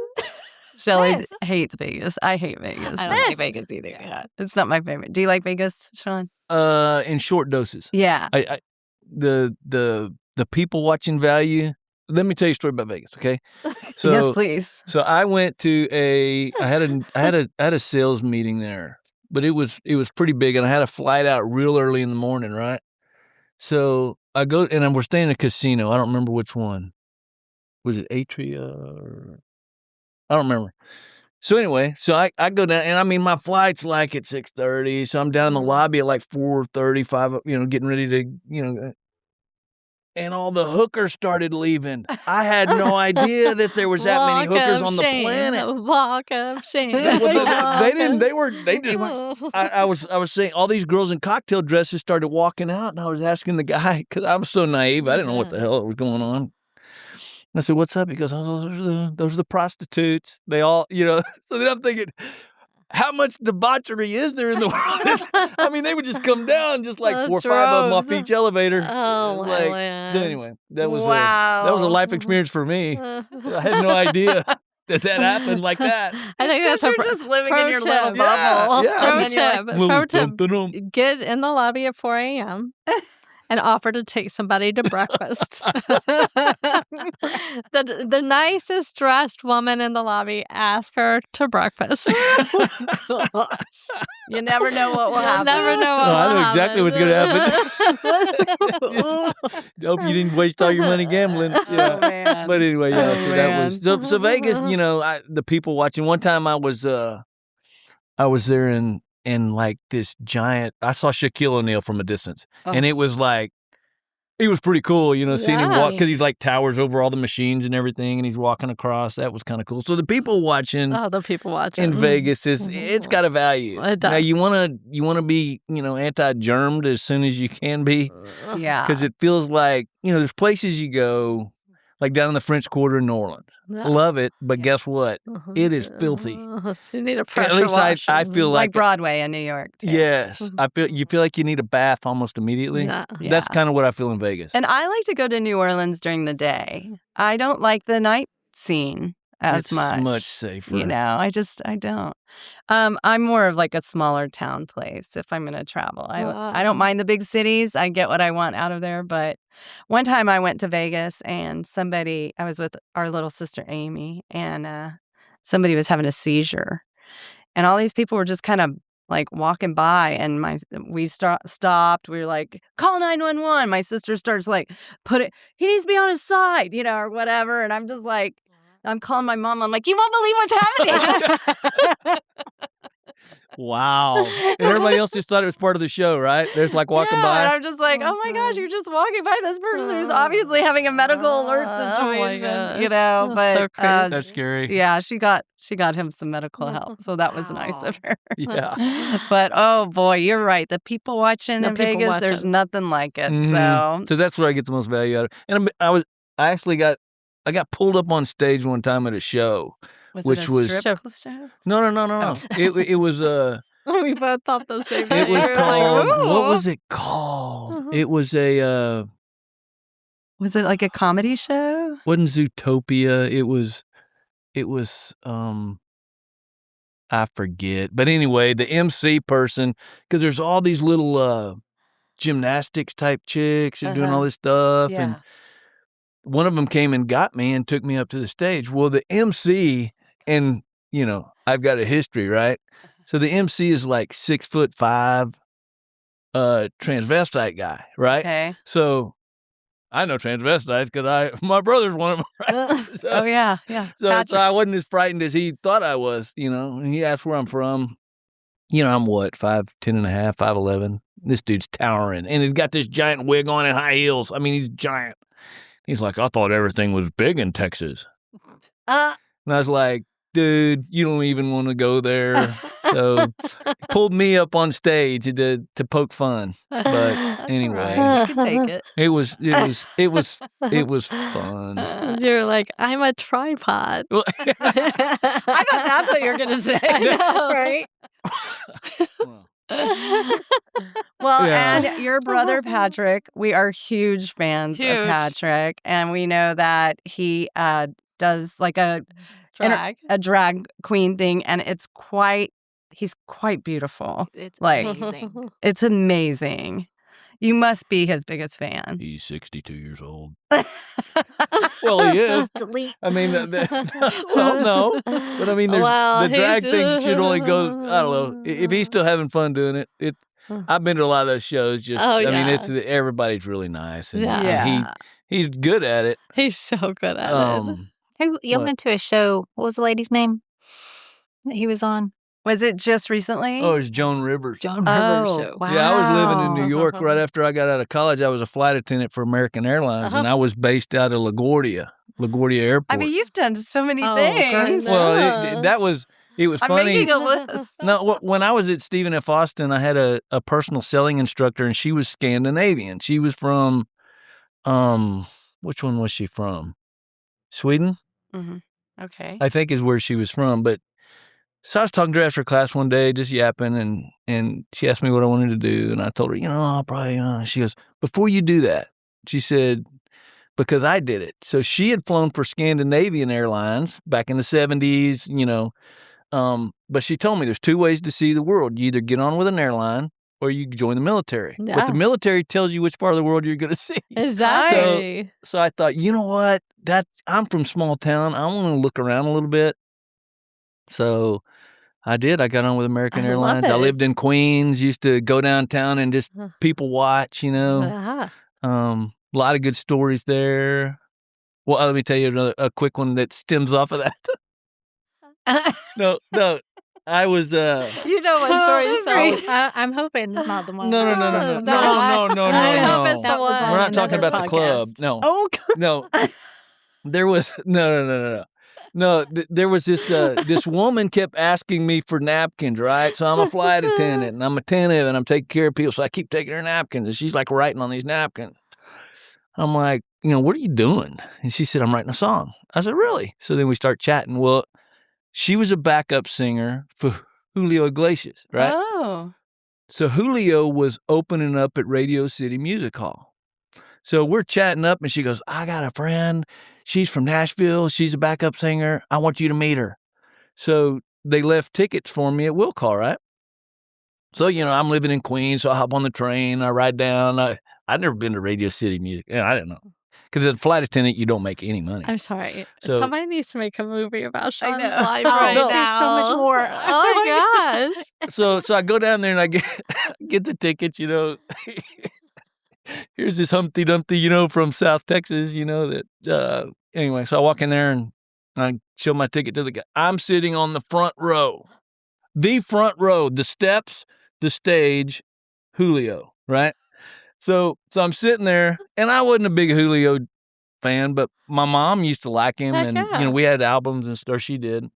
Shelly Yes. hates Vegas. I hate Vegas. I don't Yes. like Vegas either. Yeah. It's not my favorite. Do you like Vegas, Sean? In short doses. Yeah. The people watching value. Let me tell you a story about Vegas, okay? So, yes, please. So I went to I had a sales meeting there, but it was pretty big, and I had a flight out real early in the morning, right? So I go and we're staying in a casino. I don't remember which one. Was it Atria? Or... I don't remember. So anyway, so I go down, and I mean my flight's like at 6:30, so I'm down in the lobby at like 4:35, getting ready to, and all the hookers started leaving. I had no idea that there was that many Walk hookers of on the shame, planet. Walk of shame. Well, they didn't. They just. Oh. I was saying all these girls in cocktail dresses started walking out, and I was asking the guy because I was so naive. I didn't know what the hell was going on. I said, "What's up?" He goes, "Oh, those are the prostitutes. They all, So then I'm thinking, how much debauchery is there in the world? I mean, they would just come down, just like 4 or 5 of them off each elevator. Oh, my land. So anyway, that was Wow. a life experience for me. I had no idea that happened like that. I think that's You're a just living pro in your tip. little Yeah, bubble. yeah. Pro And then you're tip. Little Pro tip. dum-dum-dum. Get in the lobby at 4 a.m. and offer to take somebody to breakfast. The nicest dressed woman in the lobby, ask her to breakfast. You never know what will You'll happen. never know what Oh, I will know exactly what's happen. Hope you didn't waste all your money gambling. Yeah. Oh, man. But anyway, yeah. Oh, So that man. was so Vegas. The people watching. One time I was there in like this giant. I saw Shaquille O'Neal from a distance, and it was like. It was pretty cool, seeing him walk because he's like towers over all the machines and everything, and he's walking across. That was kind of cool. So the people watching Oh, the people watching. in Vegas it's got a value. It does. Now you wanna be anti-germed as soon as you can be Yeah. because it feels like there's places you go like down in the French Quarter in New Orleans. Yeah. Love it, but guess what? It is filthy. You need a pressure At least wash. I feel Like like Broadway in New York. Too. yes. You feel like you need a bath almost immediately. Yeah. That's kind of what I feel in Vegas. And I like to go to New Orleans during the day. I don't like the night scene as it's much. safer. I don't. I'm more of like a smaller town place if I'm going to travel. I don't mind the big cities. I get what I want out of there. But one time I went to Vegas and I was with our little sister Amy, and somebody was having a seizure. And all these people were just kind of like walking by, and we stopped. We were like, call 911. My sister starts like, he needs to be on his side, or whatever. And I'm just like, I'm calling my mom. I'm like, you won't believe what's happening. Wow. And everybody else just thought it was part of the show, right? There's like walking And by. I'm just like, oh my gosh, you're just walking by this person who's obviously having a medical alert situation, gosh. But That's so crazy. That's scary. yeah, she got him some medical help, so that was nice of her. Yeah. But oh boy, you're right. The people watching The in people Vegas, there's watching. nothing like it. Mhm. So that's where I get the most value out of it. And I got pulled up on stage one time at a show. Which it a was- strip show? No. It was We both thought the same thing. it was We were like, called what "Ooh." was it called? It was a Was it like a comedy show? wasn't Zootopia. It was I forget. But anyway, the MC person, because there's all these little gymnastics type chicks who are doing all this stuff. And one of them came and got me and took me up to the stage. Well, the MC, and I've got a history, right? So the MC is like 6'5", transvestite guy, right? Okay. So I know transvestites because my brother's one of them. Right? So, Oh yeah. so I wasn't as frightened as he thought I was, And he asked where I'm from. I'm what, 5'10 and a half, 5'11". This dude's towering, and he's got this giant wig on and high heels. I mean, he's giant. He's like, I thought everything was big in Texas. And I was like, dude, you don't even want to go there. So pulled me up on stage to poke fun. But That's anyway, all right. You can take it. it was fun. You're like, I'm a tripod. Well, I thought that's what you're gonna say. I know. Right? well, Well, Yeah. and your brother Patrick, we are huge fans Huge. of Patrick, and we know that he does like a drag queen thing, and he's quite beautiful. It's Like- amazing. It's amazing. You must be his biggest fan. he's 62 years old. Well, he is. Delete. I mean, well, no. But I mean, there's Well, the drag he's- thing should only go, I don't know. If he's still having fun doing it, I've been to a lot of those shows. Just, Oh, I mean, yeah. everybody's really nice. And, Yeah. and he's good at it. He's so good at it. Who you What? went to a show? What was the lady's name that he was on? Was it just recently? Oh, it's Joan Rivers. Joan Oh, Rivers show. wow. Yeah, I was living in New York right after I got out of college. I was a flight attendant for American Airlines, and I was based out of LaGuardia Airport. I mean, you've done so many Oh, things. goodness. well, Yeah. it was I'm funny. making a list. No, when I was at Stephen F. Austin, I had a personal selling instructor, and she was Scandinavian. She was from, which one was she from? Sweden, Okay. I think is where she was from. But so I was talking to her after class one day, just yapping, and she asked me what I wanted to do, and I told her, I'll probably, She goes, before you do that, she said, because I did it. So she had flown for Scandinavian Airlines back in the 70s, but she told me there's two ways to see the world. You either get on with an airline or you join the military. But Yeah. the military tells you which part of the world you're going to see. Exactly. So I thought, you know what? I'm from small town. I want to look around a little bit. So I did. I got on with American I love Airlines. I it. lived in Queens, used to go downtown and just Huh. people watch, Yeah. A lot of good stories there. Well, let me tell you a quick one that stems off of that. No. I was You know what story is Oh, I'm hoping it's not the one. No. I hope it's the That was one. on We're not talking another about the club. podcast. No. Oh, No. There was no. No, there was this woman kept asking me for napkins, right? So I'm a flight attendant and I'm attentive and I'm taking care of people. So I keep taking her napkins and she's like writing on these napkins. I'm like, what are you doing? And she said, I'm writing a song. I said, really? So then we start chatting. Well, she was a backup singer for Julio Iglesias, right? Oh. So Julio was opening up at Radio City Music Hall. So we're chatting up and she goes, I got a friend. She's from Nashville. She's a backup singer. I want you to meet her. So they left tickets for me at Will Call, right? So, I'm living in Queens, so I hop on the train. I ride down. I'd never been to Radio City Music. I didn't know. Because as a flight attendant, you don't make any money. I'm sorry. So- Somebody needs to make a movie about Sean's know. life Oh, right no. now. There's so much more. Oh my gosh. So I go down there and I get the tickets, Here's this Humpty Dumpty, from South Texas, that, anyway, so I walk in there and I show my ticket to the guy. I'm sitting on the front row, the steps, the stage, Julio, right? So I'm sitting there and I wasn't a big Julio fan, but my mom used to like him Heck and, yeah. we had albums and stuff, or she did.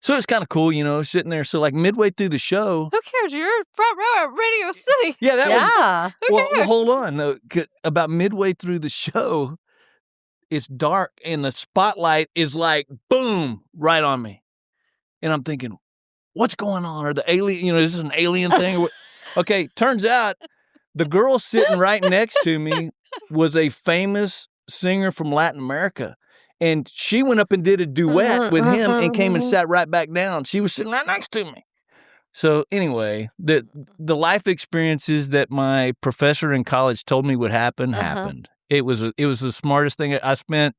So it's kind of cool, sitting there. So like midway through the show, Who cares? You're front row at Radio City. yeah, that was, Yeah. Who well, cares? hold on. Though, about midway through the show, it's dark and the spotlight is like, boom, right on me. And I'm thinking, what's going on? Or the alien, is this an alien thing? Or what? Okay, turns out the girl sitting right next to me was a famous singer from Latin America. And she went up and did a duet with him and came and sat right back down. She was sitting right next to me. So anyway, the life experiences that my professor in college told me would happen happened. It was the smartest thing. I spent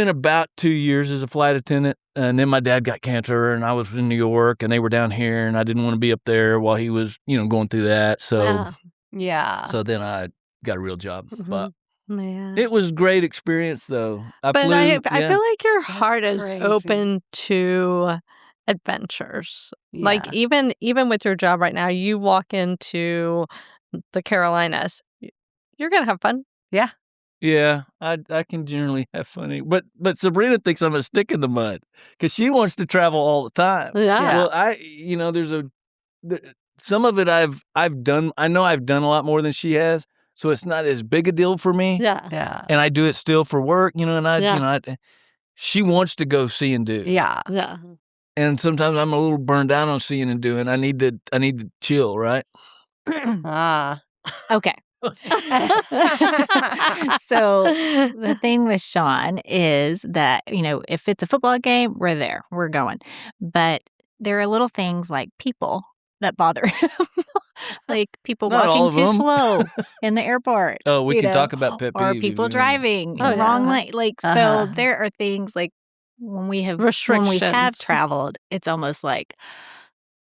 about 2 years as a flight attendant, and then my dad got cancer, and I was in New York, and they were down here, and I didn't want to be up there while he was, going through that. So Wow. Yeah. so then I got a real job, but Man. it was a great experience though. I But flew, I yeah. feel like your heart is crazy. open to adventures. Like Yeah. even with your job right now, you walk into the Carolinas, you're gonna have fun. Yeah. Yeah, I can generally have funny, but Sabrina thinks I'm a stick in the mud because she wants to travel all the time. Yeah. Well, some of it I've done. I know I've done a lot more than she has, so it's not as big a deal for me. Yeah. Yeah. And I do it still for work, and Yeah. she wants to go see and do. Yeah. Yeah. And sometimes I'm a little burned out on seeing and doing. I need to chill, right? Ah. Okay. So the thing with Sean is that, if it's a football game, we're there, we're going. But there are little things like people that bother him. Like people Not all walking of too 'em. slow in the airport. Oh, we you can know, talk about pet or peeves if people you want. driving Oh, in the wrong yeah. lane. Like Uh-huh. so there are things like when we have Restrictions. traveled, it's almost like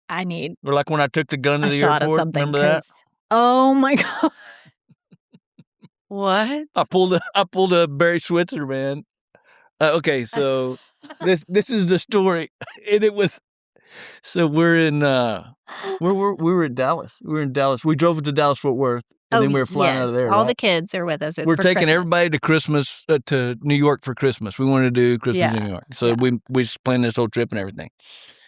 I need Or like when I took the gun to a the shot airport. of something. Remember that? 'Cause- Oh my God. What? I pulled a Barry Switzer, man. Okay, so this is the story, and it was. So we're in we were in Dallas. We were in Dallas. We drove to Dallas Fort Worth, and then we were flying out of there. All right? the kids are with us. It's We're for taking Christmas. everybody to Christmas to New York for Christmas. We wanted to do Christmas in Yeah, New York, so yeah. we just planned this whole trip and everything.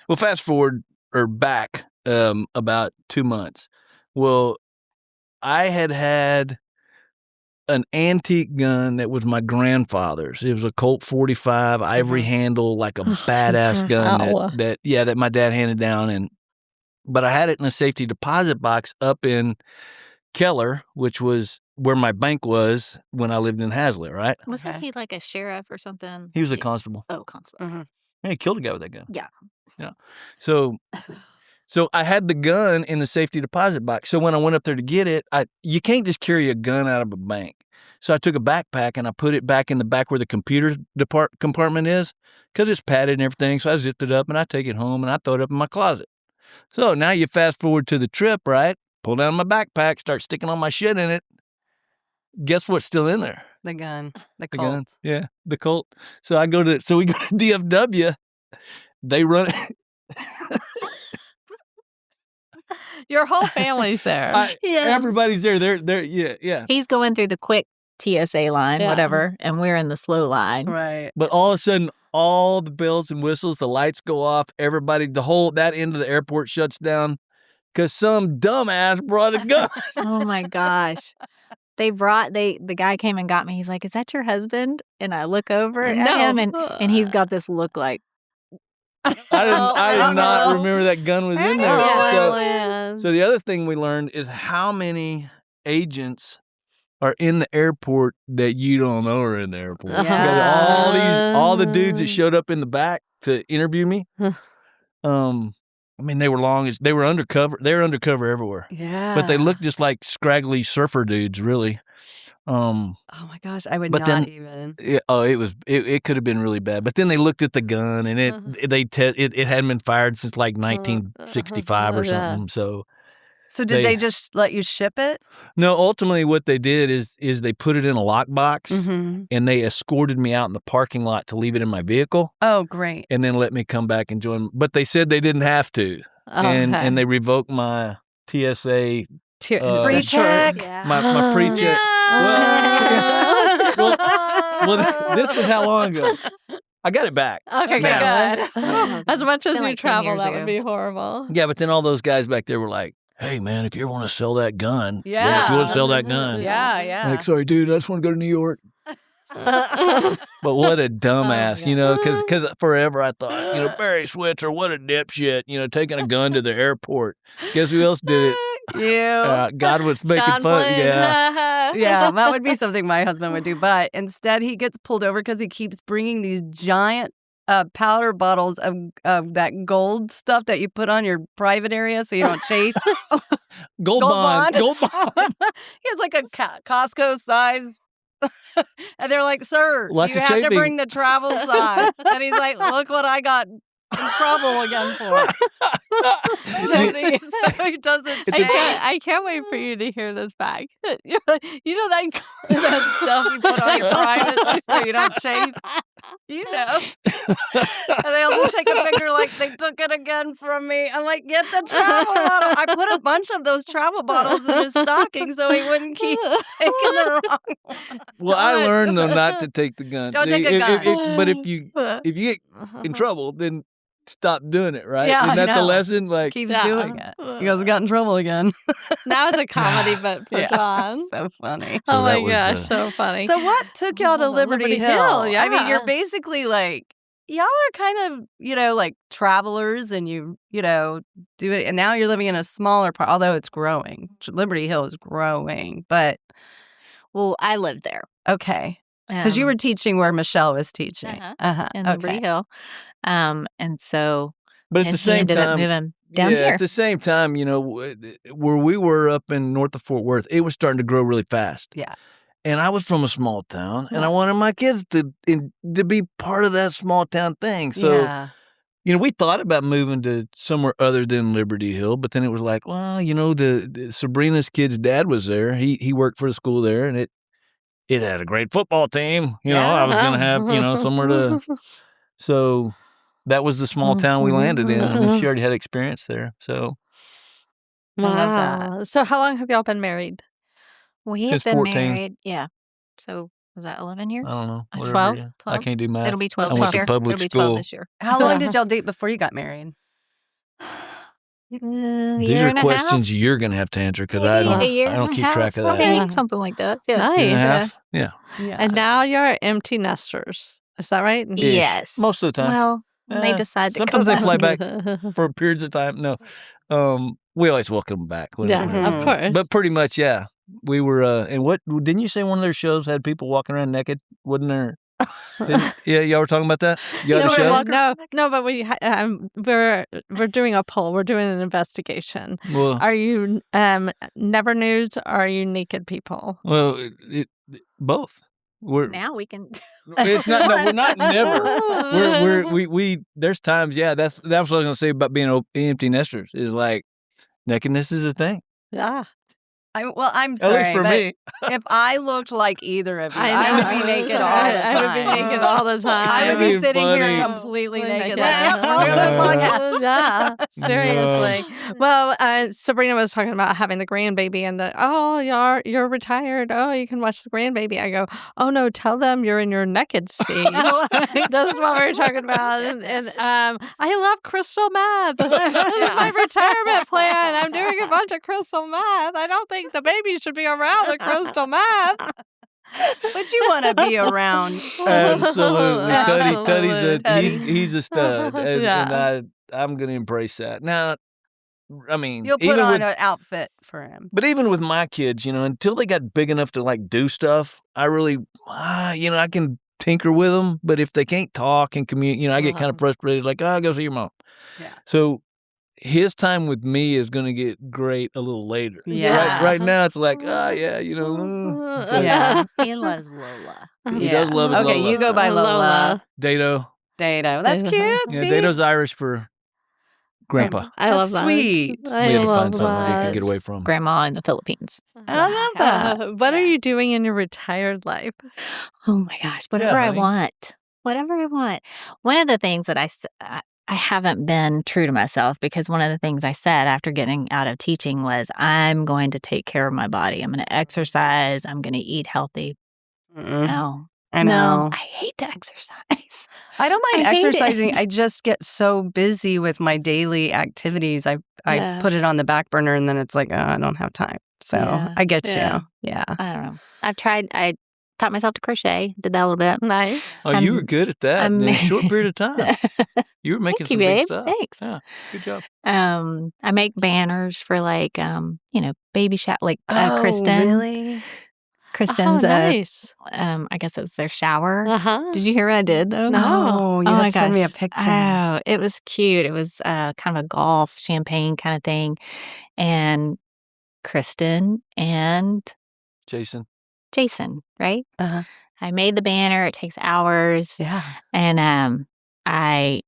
Well, fast forward or back about 2 months. Well, I had an antique gun that was my grandfather's. It was a Colt 45 ivory handle, like a badass gun Wow. that my dad handed down, but I had it in a safety deposit box up in Keller, which was where my bank was when I lived in Hazlitt, right? Wasn't Okay. he like a sheriff or something? He was a constable. Oh, constable. Mhm. Yeah, he killed a guy with that gun. Yeah. Yeah. So I had the gun in the safety deposit box. So when I went up there to get it, you can't just carry a gun out of a bank. So I took a backpack and I put it back in the back where the computer compartment is because it's padded and everything. So I zipped it up and I take it home and I throw it up in my closet. So now you fast forward to the trip, right? Pull down my backpack, start sticking all my shit in it. Guess what's still in there? The gun. The The Colt. gun. Yeah, the Colt. So we go to DFW. They run. Your whole family's there. Yes. Everybody's there. They're yeah. He's going through the quick TSA line, Yeah. whatever, and we're in the slow line. Right. But all of a sudden, all the bells and whistles, the lights go off. Everybody, that end of the airport shuts down because some dumbass brought a gun. Oh my gosh. The guy came and got me. He's like, "Is that your husband?" And I look over at him and he's got this look like, I did not remember that gun was in there. Oh, So the other thing we learned is how many agents are in the airport that you don't know are in the airport. Yeah. All the dudes that showed up in the back to interview me. I mean, they were undercover. They were undercover everywhere. Yeah. But they looked just like scraggly surfer dudes, really. Oh my gosh, I would but not then- even. It could have been really bad. But then they looked at the gun, and it hadn't been fired since like 1965 or Yeah. something. So So did they just let you ship it? no, ultimately what they did is they put it in a lockbox, Mm-hmm. and they escorted me out in the parking lot to leave it in my vehicle, Oh, great. and then let me come back and join. But they said they didn't have to, and they revoked my TSA Pre-check. my pre-check. Well, this was how long ago? I got it back. Okay, Now. good. As much It's as been you like 10 travel, years that ago. would be horrible. Yeah, but then all those guys back there were like, "Hey, man, if you ever want to sell that gun, if you want Yeah. to sell that gun." Yeah. Like, sorry, dude, I just want to go to New York. But what a dumbass, because forever I thought, Barry Switzer, what a dipshit, taking a gun to the airport. Guess who else did it? You. God was making Sean fun. Flynn. Yeah. Yeah, that would be something my husband would do. But instead, he gets pulled over because he keeps bringing these giant powder bottles of that gold stuff that you put on your private area so you don't chafe. Gold bond. Gold bond. He has like a Costco size. And they're like, "Sir, Lots you of have to chafing. bring the travel size." And he's like, "Look what I got in trouble again for." Jody. So he doesn't I chafe. can't wait for you to hear this back. You know that stuff you put on your private so you don't chafe. You know. And they also take a picture like they took it again from me. I'm like, get the travel bottle. I put a bunch of those travel bottles in his stocking so he wouldn't keep taking the wrong one. Well, I learned though not to take the gun. Don't take a gun. But if you get in trouble, then stop doing it. Right? Yeah, Isn't I that the know. lesson? Like, Keeps doing it. He goes, I got in trouble again. Now it's a comedy, but for John. So funny. So Oh my that was gosh, the- so funny. So what took y'all to Liberty Hill? I mean, yeah. you're basically like, y'all are kind of, like travelers and you do it. And now you're living in a smaller part, although it's growing. Liberty Hill is growing, but. Well, I lived there. Okay. Because you were teaching where Michelle was teaching. In Liberty Hill. And so. But at the same ended up time, moving down here. At the same time, where we were up in north of Fort Worth, it was starting to grow really fast. Yeah. And I was from a small town, and I wanted my kids to be part of that small town thing. So, we thought about moving to somewhere other than Liberty Hill, but then it was like, well, the Sabrina's kid's dad was there. He worked for the school there, and it had a great football team. I was going to have, somewhere to. So that was the small town we landed in. I mean, she already had experience there. So. Wow. I love that. So how long have y'all been married? We Since have been 14. married. Yeah. So was that 11 years? I don't know. 12? Whatever. I can't do math. It'll be 12 I this went year. to public It'll be school. 12 this year. How long did y'all date before you got married? These are questions you're going to have to answer because I don't keep track of that. Okay, something like that. Yeah. Year and a Nice. half? Yeah. And now you're empty nesters. Is that right? Ish. Yes. Most of the time. Well, when they decide to sometimes come they fly back Yeah, for periods of time. No. We always welcome them back. of course. But pretty much, yeah. We were, and what, didn't you say one of their shows had people walking around naked? Wasn't there? Yeah, y'all were talking about that? You had a show? No, but we're doing a poll. We're doing an investigation. Well, Are you never nudes or are you naked people? well, both. Now we can. It's not. No, we're not. Never. We. There's times. Yeah, that's what I was going to say about being empty nesters. Is like nakedness is a thing. Yeah. I'm At sorry, least for but me. if I looked like either of you, I I would know. be naked all the time. I would be naked all the time. I would That'd be be sitting funny. here completely naked. Yeah. Yeah, seriously. Well, Sabrina was talking about having the grandbaby and you're retired. Oh, you can watch the grandbaby. I go, oh no, tell them you're in your naked stage. That's what we were talking about. And I love crystal meth. This is my retirement plan. I'm doing a bunch of crystal meth. I don't think the baby should be around the crystal meth. But you want to be around. Absolutely. Absolutely. He's a stud. And, Yeah. and I'm going to embrace that. Now, I mean, You'll put even on with, an outfit for him. but even with my kids, until they got big enough to like do stuff, I really, I can tinker with them. But if they can't talk and communicate, I get kind of frustrated. Like, go see your mom. Yeah. So his time with me is going to get great a little later. Yeah. Right now, it's like, but Yeah. He loves Lola. He does love his Okay, Lola. you go by Lola. Dado. Dado. That's cute. Yeah, See? Dado's Irish for grandpa. I love That's that. sweet. We had to find something that. he could get away from. Grandma in the Philippines. I love that. What are you doing in your retired life? Oh my gosh, whatever I honey. want. Whatever I want. One of the things that I haven't been true to myself because one of the things I said after getting out of teaching was I'm going to take care of my body. I'm going to exercise. I'm going to eat healthy. No. I know. No, I hate to exercise. I don't mind I hate exercising. it. I just get so busy with my daily activities. I Yeah. put it on the back burner and then it's like, I don't have time. So Yeah. I get Yeah. you. Yeah. I don't know. I taught myself to crochet. Did that a little bit. Nice. Oh, you were good at that in a short period of time. You were making Thank you, some big babe. stuff. Thanks. Yeah, good job. I make banners for like baby shower Kristen. Really? Kristen's nice. I guess it's their shower. Uh-huh. Did you hear what I did though? No, you Oh have my to send me a gosh. picture. Oh, it was cute. It was kind of a golf champagne kind of thing. And Kristen and Jason. Jason, right? Uh-huh. I made the banner. It takes hours. Yeah. And I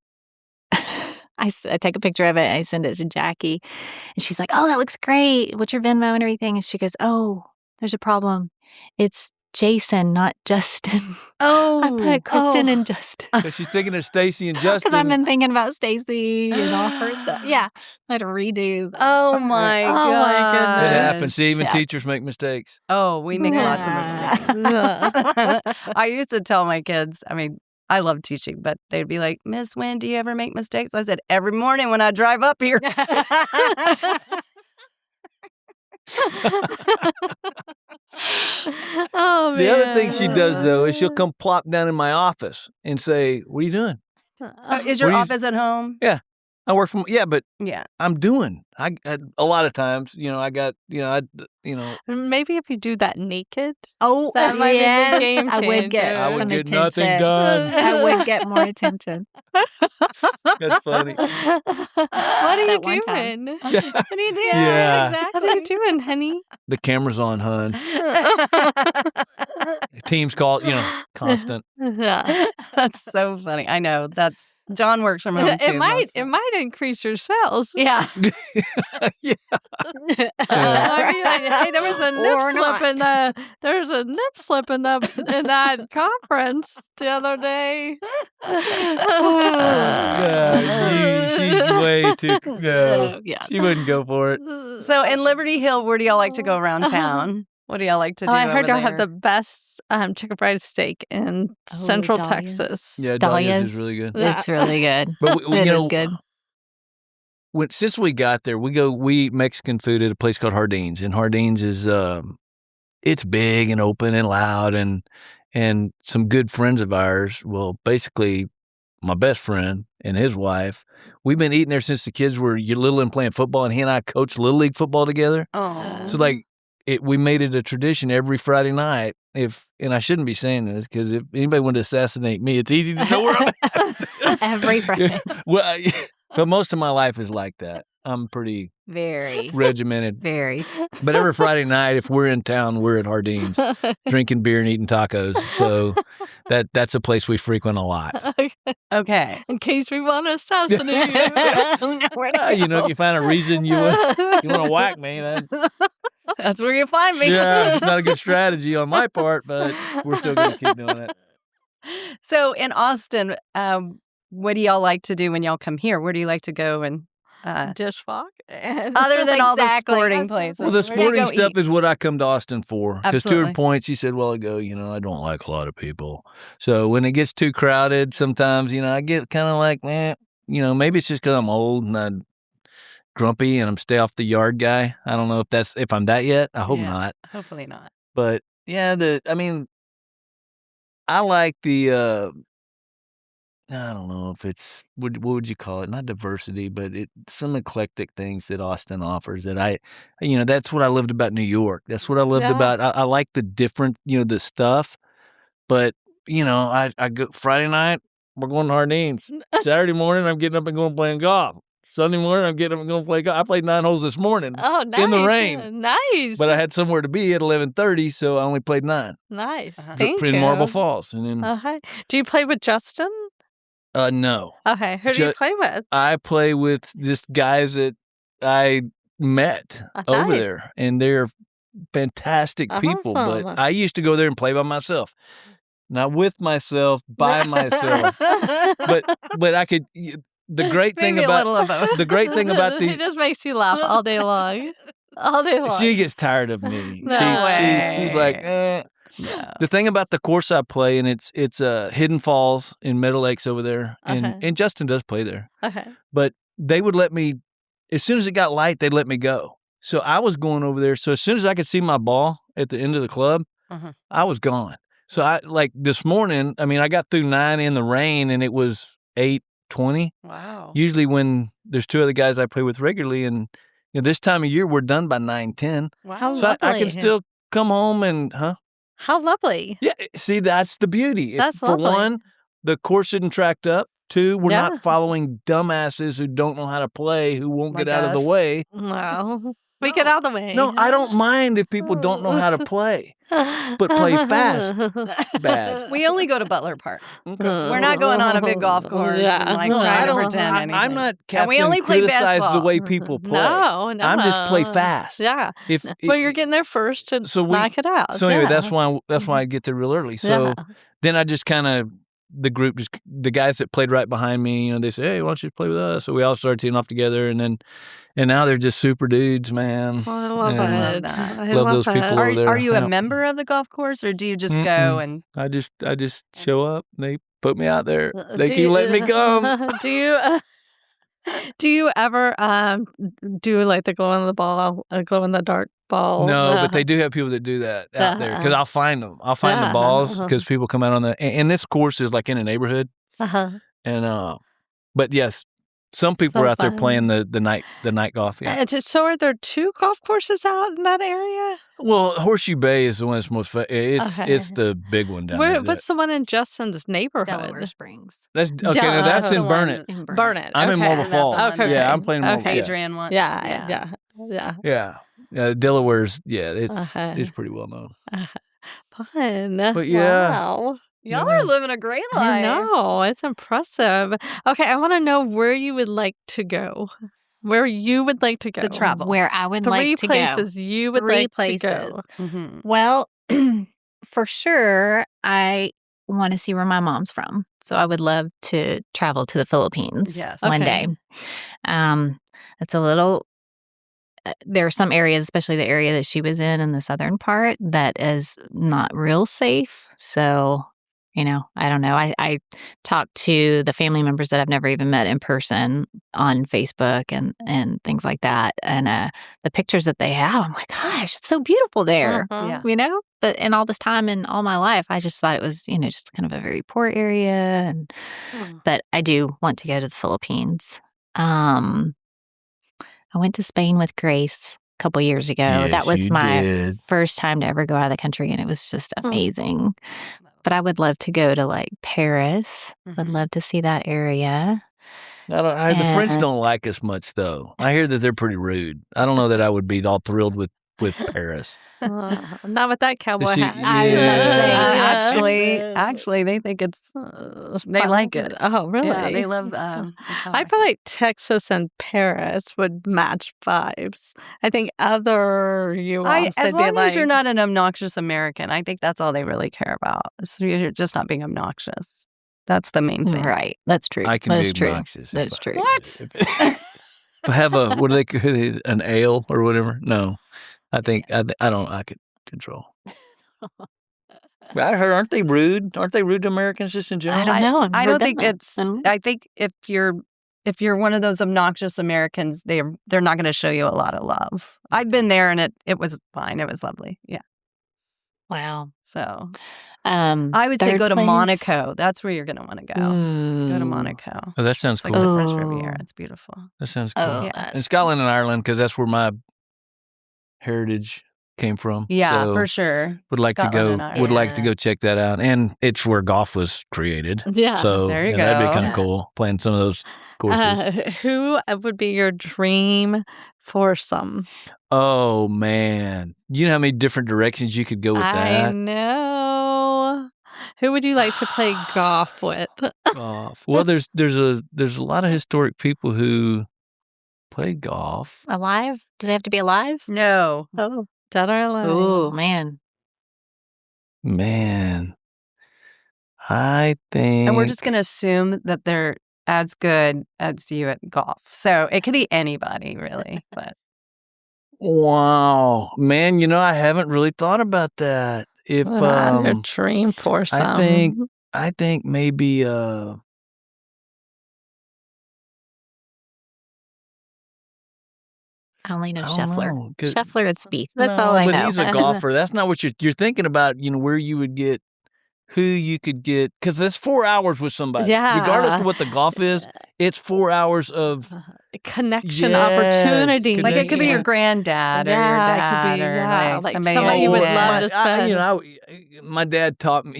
take a picture of it. I send it to Jackie. And she's like, oh, that looks great. What's your Venmo and everything? And she goes, oh, there's a problem. It's Jason, not Justin. Oh, I put Kristen and Justin. Because she's thinking of Stacy and Justin. Because I've been thinking about Stacy and all her stuff. Yeah. I had to redo that. Oh my Oh my god! goodness. It happens. See, even Yeah. teachers make mistakes. Oh, we make lots of Yeah. mistakes. I used to tell my kids, I mean, I love teaching, but they'd be like, Miss Wynn, do you ever make mistakes? I said, every morning when I drive up here. Oh man. The other thing she does, though, is she'll come plop down in my office and say, "What are you doing?" Is your What do you- office at home? I work from, but Yeah. I'm doing. I a lot of times, I got, Maybe if you do that naked. Oh, That might be the yes, game I would get changer. I would some get attention. nothing done. I would get more attention. That's funny. What are you That one time. doing? Yeah. What are you doing? Yeah. What are you doing, honey? The camera's on, hun. Teams call, constant. Yeah. That's so funny. I know. That's John works from home too. It might mostly. increase your sales. Yeah. Yeah. I'd be like, hey, there was a nip Or slip in that conference the other day. She's way too. No, Yeah. she wouldn't go for it. So in Liberty Hill, where do y'all like to go around town? What do y'all like to do? I heard over y'all have there? the best chicken fried steak in Central Dahlia's. Texas. Yeah, Dahlia's is Dahlia's. really good. Yeah. It's really good. But It is good. Since we got there, we eat Mexican food at a place called Jardines, and Jardines is it's big and open and loud, and some good friends of ours. Well, basically, my best friend and his wife. We've been eating there since the kids were little and playing football, and he and I coached Little League football together. Oh. So we made it a tradition every Friday night. And I shouldn't be saying this because if anybody wanted to assassinate me, it's easy to know where I'm at. Every Friday. Well, but most of my life is like that. I'm pretty Very. regimented. Very. But every Friday night, if we're in town, we're at Jardines, drinking beer and eating tacos. So that's a place we frequent a lot. Okay. In case we want to assassinate you. If you find a reason you want to whack me, then That's where you find me. yeah, it's not a good strategy on my part, but we're still going to keep doing it. So in Austin, what do y'all like to do when y'all come here? Where do you like to go and Dishwalk. other than all the Exactly. sporting That's- places? Well, the Where do you sporting go stuff eat? is what I come to Austin for. Because to her Absolutely. point, she said a while ago, I don't like a lot of people. So when it gets too crowded, sometimes, I get kind of like, maybe it's just because I'm old and I'm grumpy and I'm stay off the yard guy. I don't know if I'm that yet. I hope Yeah. not. Hopefully not. But yeah, I like the, I don't know if it's, what would you call it? Not diversity, but some eclectic things that Austin offers that that's what I loved about New York. That's what I loved Yeah. about, I like the different, the stuff. But, I go Friday night, we're going to Jardines. Saturday morning, I'm getting up and going playing golf. Sunday morning, I'm getting up and going to play golf. I played 9 holes this morning. Oh, nice. In the rain. Nice. But I had somewhere to be at 11:30, so I only played 9 Nice. Uh-huh. Thank you. in Marble Falls. And then, Okay. Do you play with Justin? no. Okay. Who do you play with? I play with just guys that I met over Nice. there, and they're fantastic people. Awesome. But I used to go there and play by myself, not with myself, by myself. But I could. The great thing Maybe a about little of both. the great thing about It these, just makes you laugh all day long. All day long. she gets tired of me. No She's like, No. The thing about the course I play, and it's Hidden Falls in Meadow Lakes over there, Okay. and Justin does play there. Okay. But they would let me, as soon as it got light, they'd let me go. So I was going over there. So as soon as I could see my ball at the end of the club, Uh-huh. I was gone. So I this morning, I got through 9 in the rain, and it was 8:20. Wow. Usually when there's 2 other guys I play with regularly, and this time of year, we're done by 9:10. Wow. So I can Lovely. still come home and, How lovely. Yeah, see, that's the beauty. That's For lovely. one, the course isn't tracked up. 2, we're Yeah. not following dumbasses who don't know how to play, who won't Like get out of the us. way. Wow. We get out of the way. No, I don't mind if people don't know how to play, but play fast. Bad. We only go to Butler Park. Okay. We're not going on a big golf course and like No, trying I to don't. pretend anything. I'm not And we Captain only play criticize basketball. the way people play. No. I'm just play fast. Yeah. If Well, you're getting there first to knock it out. So anyway, yeah. that's why I get there real early. So Yeah. then I just kind of the guys that played right behind me, they say, hey, why don't you play with us? So we all started teaming off together, and now they're just super dudes, man. Oh, I love And it. I love those people over there. Are you a Yeah. member of the golf course, or do you just go and? I just show up. They put me out there. They Do keep you- letting me come. Do you ever do like the glow in the dark ball? No, but they do have people that do that out there because I'll find them. I'll find the balls because people come out on and this course is like in a neighborhood. And but yes, some people So are out there fun. playing the night golf. Yeah. So are there 2 golf courses out in that area? Well, Horseshoe Bay is the one that's most. It's Okay. the big one down there. What's the one in Justin's neighborhood? Delaware Springs. That's okay. Now that's in Burnett. In Burnett. Burn it. I'm in okay. Marble Falls. Okay. Yeah, I'm playing in Marble. Okay. Yeah. Adrian once. Yeah. Yeah. Delaware's. Yeah, Okay. it's pretty well known. Fun. But yeah. Wow. Y'all are living a great life. I know. It's impressive. Okay, I want to know where you would like to go. Where you would like to go. To travel. Where I would 3 like to go. places you would 3 like places. to go. Mhm. Well, for sure, I want to see where my mom's from. So I would love to travel to the Philippines Yes. one Okay. day. It's a little. There are some areas, especially the area that she was in the southern part, that is not real safe. So, I don't know. I talked to the family members that I've never even met in person on Facebook and things like that. And the pictures that they have, I'm like, gosh, it's so beautiful there. Uh-huh. Yeah. But in all this time in all my life, I just thought it was, just kind of a very poor area. But I do want to go to the Philippines. I went to Spain with Grace a couple years ago. Yes, that was you my did. first time to ever go out of the country, and it was just amazing. But I would love to go to like Paris. Would Mhm. love to see that area. The French don't like us much, though. I hear that they're pretty rude. I don't know that I would be all thrilled with Paris. Not with that cowboy She- hat. I was about to say, Yeah. Actually, they think it's. They like it. Oh, really? Yeah, they love. the I color. feel like Texas and Paris would match vibes. I think other U.S. as they'd be long as you're like- not an obnoxious American, I think that's all they really care about. So you're just not being obnoxious. That's the main thing. Right. That's true. I can That's be true. obnoxious. That's true. What? If I have what do they call it, an ale or whatever? No, I think I could control. I heard, aren't they rude? Aren't they rude to Americans just in general? I don't know. I've I never don't done think that. it's. I don't know. I think if you're one of those obnoxious Americans, they're not going to show you a lot of love. I've been there and it was fine. It was lovely. Yeah. Wow. So I would say third go to place? Monaco. That's where you're going to want to go. Go to Ooh. Monaco. Oh, that sounds It's like cool. the French Oh. Riviera. It's beautiful. That sounds cool. Oh, Yeah. And Scotland and Ireland, because that's where my heritage came from. Yeah, So for sure. Would like Scotland to and go. Would like to Ireland. go check that out, and it's where golf was created. Yeah. So there you that'd go. be kind Yeah. of cool playing some of those courses. Who would be your dream foursome? Oh man, you know how many different directions you could go with I that. know. Who would you like to play golf with? Golf. Well, there's a lot of historic people who play golf. Alive? Do they have to be alive? No. Oh, dead or alive? Oh, man. Man, I think. And we're just going to assume that they're as good as you at golf. So it could be anybody, really. But Wow, man. I haven't really thought about that. If your dream foursome. I think maybe I only know I don't Scheffler. know, 'cause- Scheffler and Spieth. That's no, all I but know. he's a golfer. That's not what you're thinking about. Where you would get, who you could get, because that's 4 hours with somebody. Yeah. Regardless of what the golf is, it's 4 hours of Connection Yes, opportunity. like it could be Yeah. your granddad or your Yeah, it could dad be, or yeah, like like somebody, somebody you would love to my, spend. my dad taught me.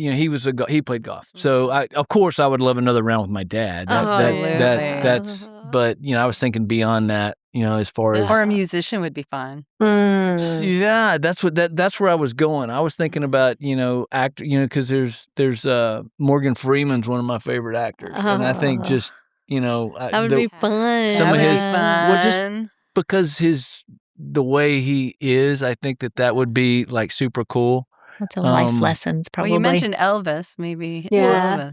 He played golf, so of course I would love another round with my dad. That's But I was thinking beyond that. As far as Or a musician would be fun. yeah, that's where I was going. I was thinking about actor, because there's Morgan Freeman's one of my favorite actors, and I think just that would be fun. some of his fun. just because the way he is, I think that would be like super cool. That's a life lessons, probably. Well, you mentioned Elvis, maybe. Yeah.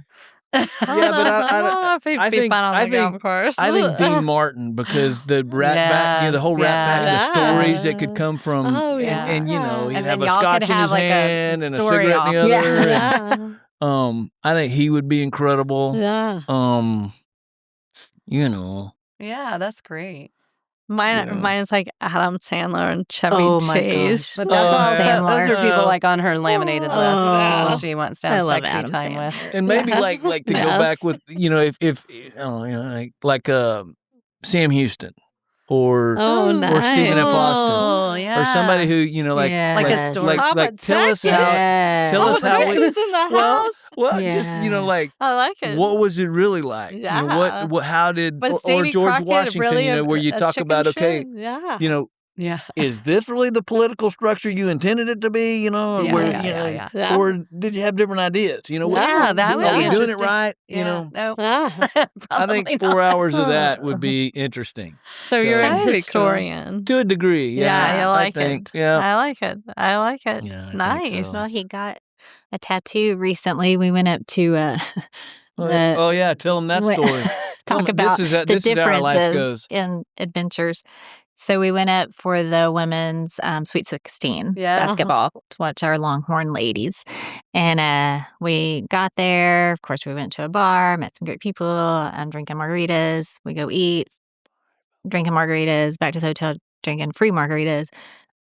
Yeah, but I don't know if it'd be fun on the golf course. I think Dean Martin, because the Rat Pack, the whole Rat Pack, the stories that could come from, and he'd And have then a y'all scotch could in have, his like, a hand and a story cigarette in the off. other. Yeah. And, I think he would be incredible. Yeah. Yeah, that's great. Mine is like Adam Sandler and Chevy Chase. But that's also, Sandler. those are people like on her laminated list. Yeah. People she wants to I have love sexy Adam time Sandler. with. And maybe Yeah. like to go back with if like Sam Houston or nice. or Stephen F. Austin. Oh, yeah. Or somebody who like Yes. story. like tell us how tell us how Jack's in the well house. just Yeah. like I like it. what was it really like? Yeah. What how did Was or Davy George Crockett Washington? really Where you a talk chicken about shit? Yeah. Yeah. is this really the political structure you intended it to be? Or Yeah, where Yeah. or did you have different ideas? Yeah, that would are be we doing it interesting. right? Yeah. No. Ah. I think Probably 4 not. hours of that would be interesting. So you're a That would be cool. historian. To a degree, Yeah, I like think, it. Yeah. I like it. I like it. Yeah, I think Nice. so. Well, he got a tattoo recently. We went up to Oh yeah, tell them that we- story. Tell talk 'em about this the is how our life differences goes. in adventures. So we went up for the women's Sweet 16 Yes. basketball to watch our Longhorn ladies. And we got there. Of course, we went to a bar, met some great people. Drinking margaritas. We go eat, drinking margaritas, back to the hotel, drinking free margaritas.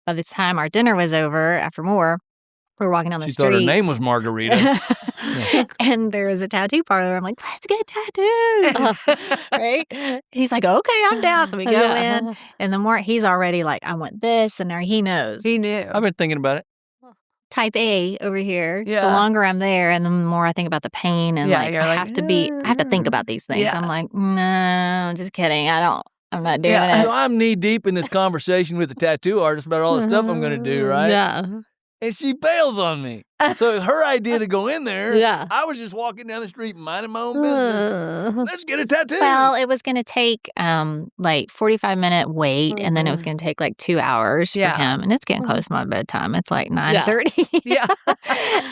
By the time our dinner was over, after more, we're walking down the She street. thought her name was Margarita. And there was a tattoo parlor. I'm like, let's get tattoos. Right? And he's like, okay, I'm down. So we go in. And the more he's already like, I want this. And now he knows. He knew. I've been thinking about it. Type A over here. Yeah. The longer I'm there and the more I think about the pain and Yeah, like you're I like, have to think about these things. Yeah. I'm like, no, just kidding. I'm not doing Yeah. it. So I'm knee deep in this conversation with the tattoo artist about all the stuff I'm going to do, right? Yeah. And she bails on me. So it's her idea to go in there. Yeah. I was just walking down the street minding my own business. Let's get a tattoo. Well, it was going to take like 45-minute wait, and then it was going to take like 2 hours Yeah. for him, and it's getting close to my bedtime. It's like 9:30. Yeah.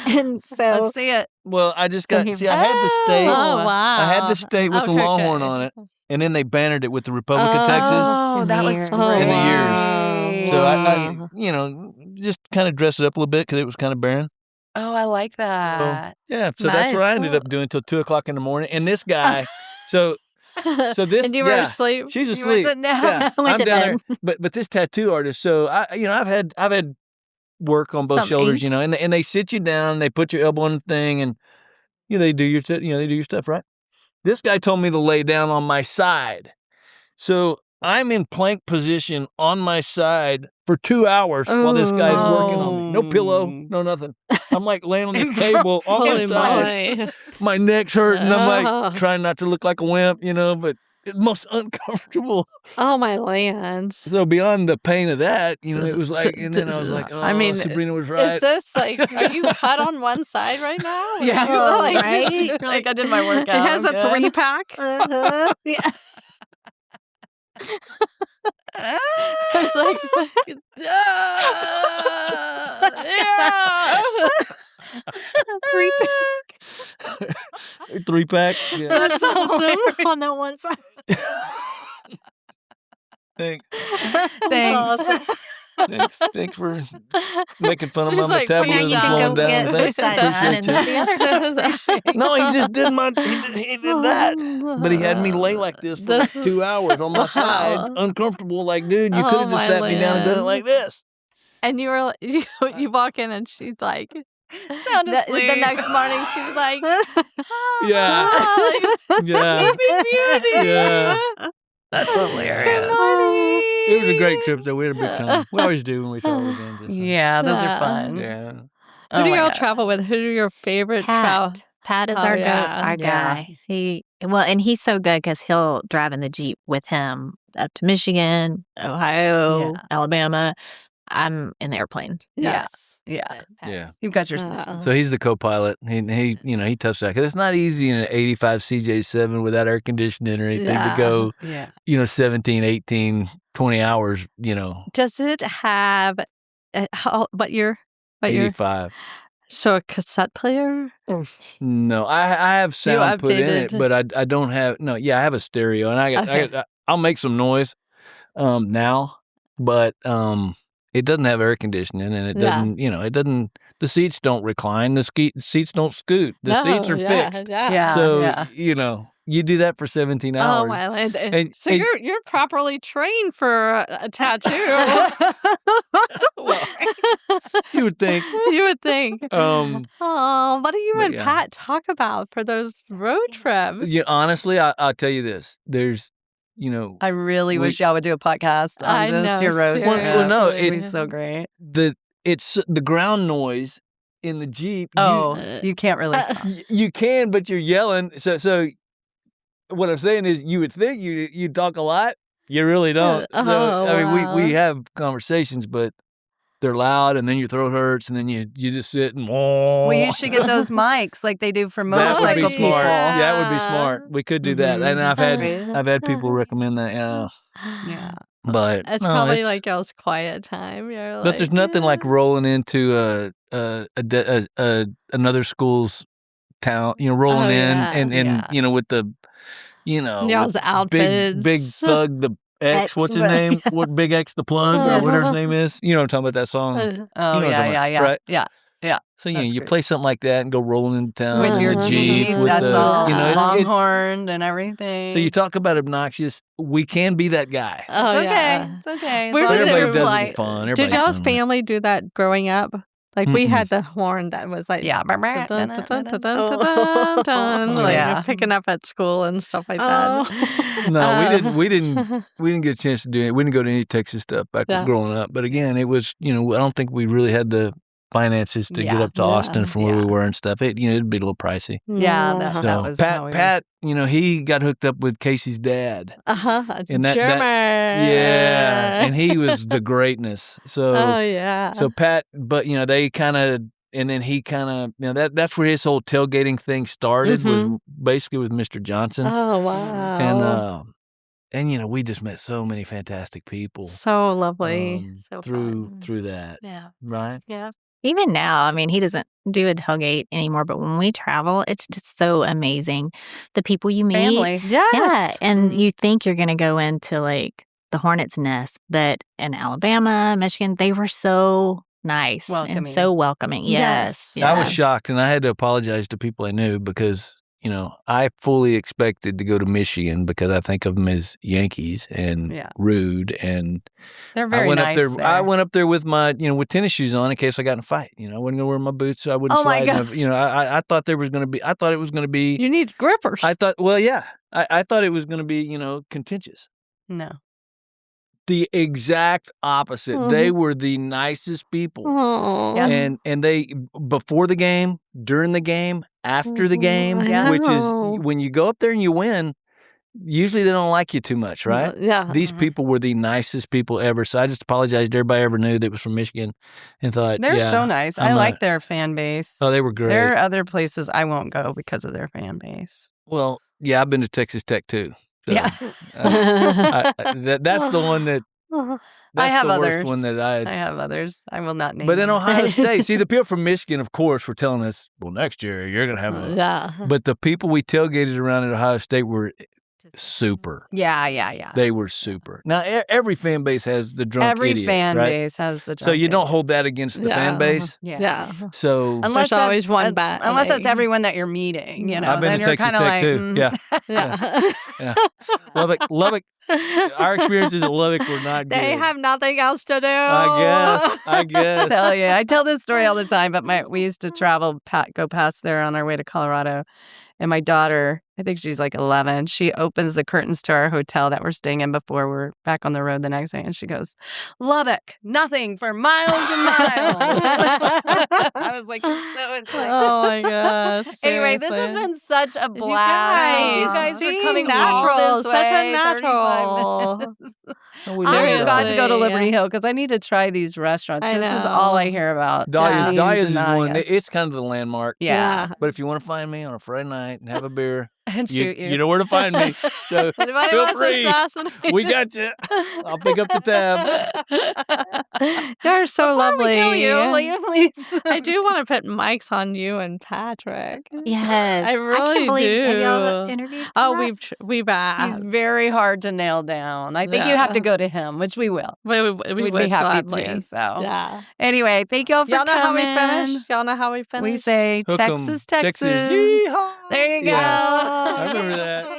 And so Let's see it. Well, I just got, he- I had the state. Oh, wow. I had the state with the Okay, Longhorn okay. on it, and then they bannered it with the Republic of Texas. Oh, that looks years. great. In the years. So Wow. I just kind of dressed it up a little bit because it was kind of barren. Oh, I like that. Yeah, so that's what I ended up doing till 2:00 in the morning. And this guy, so this, And you were asleep. she's You asleep. went to nap. Yeah, I went I'm to down bed. there. But this tattoo artist, so I've had work on both Some shoulders, ink. and they sit you down, they put your elbow on the thing, and they do your they do your stuff, right? This guy told me to lay down on my side, so I'm in plank position on my side for 2 hours while this guy's working on me. No pillow, no nothing. I'm like laying on this table on my Holy side. moly. My neck's hurting. I'm Oh. like trying not to look like a wimp, but it's most uncomfortable. Oh, my lands. So beyond the pain of that, So- it was like, and then I was like, oh, I mean, Sabrina was Is right. this like, are you cut on one side right now? Yeah. You're like, Right? You're like, I did my workout. It has I'm a good. 3-pack. Uh-huh. Yeah. It's like, Three pack. Yeah. That's awesome on that one side. Thanks. Thanks. Thanks for making fun of She's my like, Now metabolism you can slowing go down. get Thanks. this side done and Appreciate the other side. you. No, he just did he did that. But he had me lay like this for like 2 hours on my side, uncomfortable. Like, dude, you could have Oh, just my sat me down and done it land. like this. And you were, you walk in and she's like, Sound the asleep. next morning she's like, Yeah. Yeah. beauty. Yeah. That's Good hilarious. morning. It was a great trip, though. We had a big time. We always do when we travel again. Just, Yeah, those Yeah. are fun. Yeah. Who Oh do my y'all God. travel with? Who are your favorite travel? Pat is Oh, our yeah. our Yeah. guy. He Well, and he's so good because he'll drive in the Jeep with him up to Michigan, Ohio, Yeah. Alabama. I'm in the airplane. Yes. Yeah. Yeah. You've got your sister. So he's the co-pilot. He touched that because it's not easy in an 85 CJ7 without air conditioning or anything to go, Yeah. 17, 18, 20 hours, Does it have what year? 85. So a cassette player? No, I have sound put in it, updated- but I don't have. No, yeah, I have a stereo, and I'll make some noise now, but it doesn't have air conditioning, and it doesn't. It doesn't. The seats don't recline. The seats don't scoot. The seats are fixed. Yeah. So you do that for 17 hours. Oh wow! And- So and- you're properly trained for a tattoo. Well, you would think. You would think. Oh, what do you but and yeah. Pat talk about for those road trips? Yeah, honestly, I'll tell you this. There's, I really wish y'all would do a podcast on I just know, your road seriously. trip. Well, no, It'd be it- so great. it's the ground noise in the Jeep. You can't really talk. You can, but you're yelling. So what I'm saying is, you would think you talk a lot. You really don't. wow. We have conversations, but they're loud, and then your throat hurts, and then you just sit and. Well, you should get those mics like they do for That would motorcycle be people. smart. Yeah. That would be smart. We could do that, and I've had people recommend that. Yeah. But It's no, probably it's- like y'all's quiet time. You're But there's nothing like rolling into another school's town. Rolling Oh, in yeah. and with the y'all's with outfits. big thug the X. What's his name? What Big X the plug or whatever his name is? You know what I'm talking about, that song. Oh, You know what I'm talking yeah, about, right? Yeah. So That's you great. play something like that and go rolling into town With in your the Jeep, with that's the, all it's- longhorned and everything. so you talk about obnoxious. We can be that guy. Oh, It's okay. yeah. It's okay. As We long were as Everybody you're does it polite. in fun. Did Everybody's y'all's fun with it. family do that growing up? Like we Mm-mm. had the horn that was like Yeah. like Yeah. picking up at school and stuff like that. No, we didn't get a chance to do it. We didn't go to any Texas stuff back Yeah. growing up. But again, it was, I don't think we really had the finances to get Yeah. up to Austin from where we Yeah. were and stuff. It'd be a little pricey. Yeah, that So was how we Pat, he got hooked up with Casey's dad. And that- German. Yeah, and he was the greatness. So Oh yeah. so Pat, but they kind of, and then he kind of, that's where his whole tailgating thing started, was basically with Mr. Johnson. Oh wow. And we just met so many fantastic people So lovely. So through fun. that, Yeah. right? Yeah. Even now, he doesn't do a tailgate anymore, but when we travel, it's just so amazing. The people you meet. family. Yes. Yeah. And you think you're going to go into like the hornet's nest, but in Alabama, Michigan, they were so nice Welcoming. and so welcoming. Yes. Yes. I Yeah. was shocked, and I had to apologize to people I knew because, I fully expected to go to Michigan because I think of them as Yankees and Yeah. rude. And They're very I went nice up there. I went up there with my, with tennis shoes on in case I got in a fight. I wasn't going to wear my boots so I wouldn't Oh, my slide. gosh. I thought there was going to be, I thought it was going to be, You need grippers. I thought it was going to be, contentious. No. The exact opposite. They were the nicest people. Oh. Yeah. And they, before the game, during the game, after the game, I which know. is when you go up there and you win, usually they don't like you too much, right? Yeah. These people were the nicest people ever. So I just apologized to everybody I ever knew that was from Michigan and thought, They're yeah, so nice. I I'm like their fan base. Oh, they were great. There are other places I won't go because of their fan base. Well, yeah, I've been to Texas Tech too. So, Yeah. that's the one that, that's have the worst others. one that I have others. I will not name But in them. Ohio State, see, the people from Michigan, of course, were telling us, well, next year you're going to have a. Yeah. But the people we tailgated around at Ohio State were super. Yeah. They were super. Now, every fan base has the drunk Every idiot, fan right? base has the drunk So you don't idiot. hold that against the Yeah. fan base. Yeah. So Unless There's always that's- one bad Unless that's egg. everyone that you're meeting, I've been then to you're Texas kinda Tech like, too. Yeah. Yeah. Lubbock. Our experiences at Lubbock were not good. They have nothing else to do. I guess. Tell you, I tell this story all the time. But we used to go past there on our way to Colorado, and my daughter, I think she's like 11. She opens the curtains to our hotel that we're staying in before we're back on the road the next day, and she goes, "Lubbock, nothing for miles and miles." I was like, you're so insane. Oh my gosh. Anyway, this has seriously. been such a blast. Thank you guys see, for coming natural, all this such way. a natural. 35 minutes. We I love have got to go to Seriously. Liberty Hill because I need to try these restaurants. I This is all I know. hear about. Dahlia's, Yeah. Dahlia's is and one. Dahlia's. It's kind of the landmark. Yeah. But if you want to find me on a Friday night and have a beer, And shoot you. you know where to find me. So Anybody feel wants to free. assassinate? We got you. I'll pick up the tab. You're so Before lovely. we kill you, will you please? I do want to put mics on you and Patrick. Yes. I really can't believe, Have y'all do. interviewed for Oh, that? we've asked. He's very hard to nail down. I think you have to go to him, which we will. We We'd would be happy gladly. to. So Yeah. anyway, thank y'all for Y'all know how we coming. finish? Y'all know how we finish? We say Hook 'em. Texas. Yeehaw. There you go. Yeah. I remember that.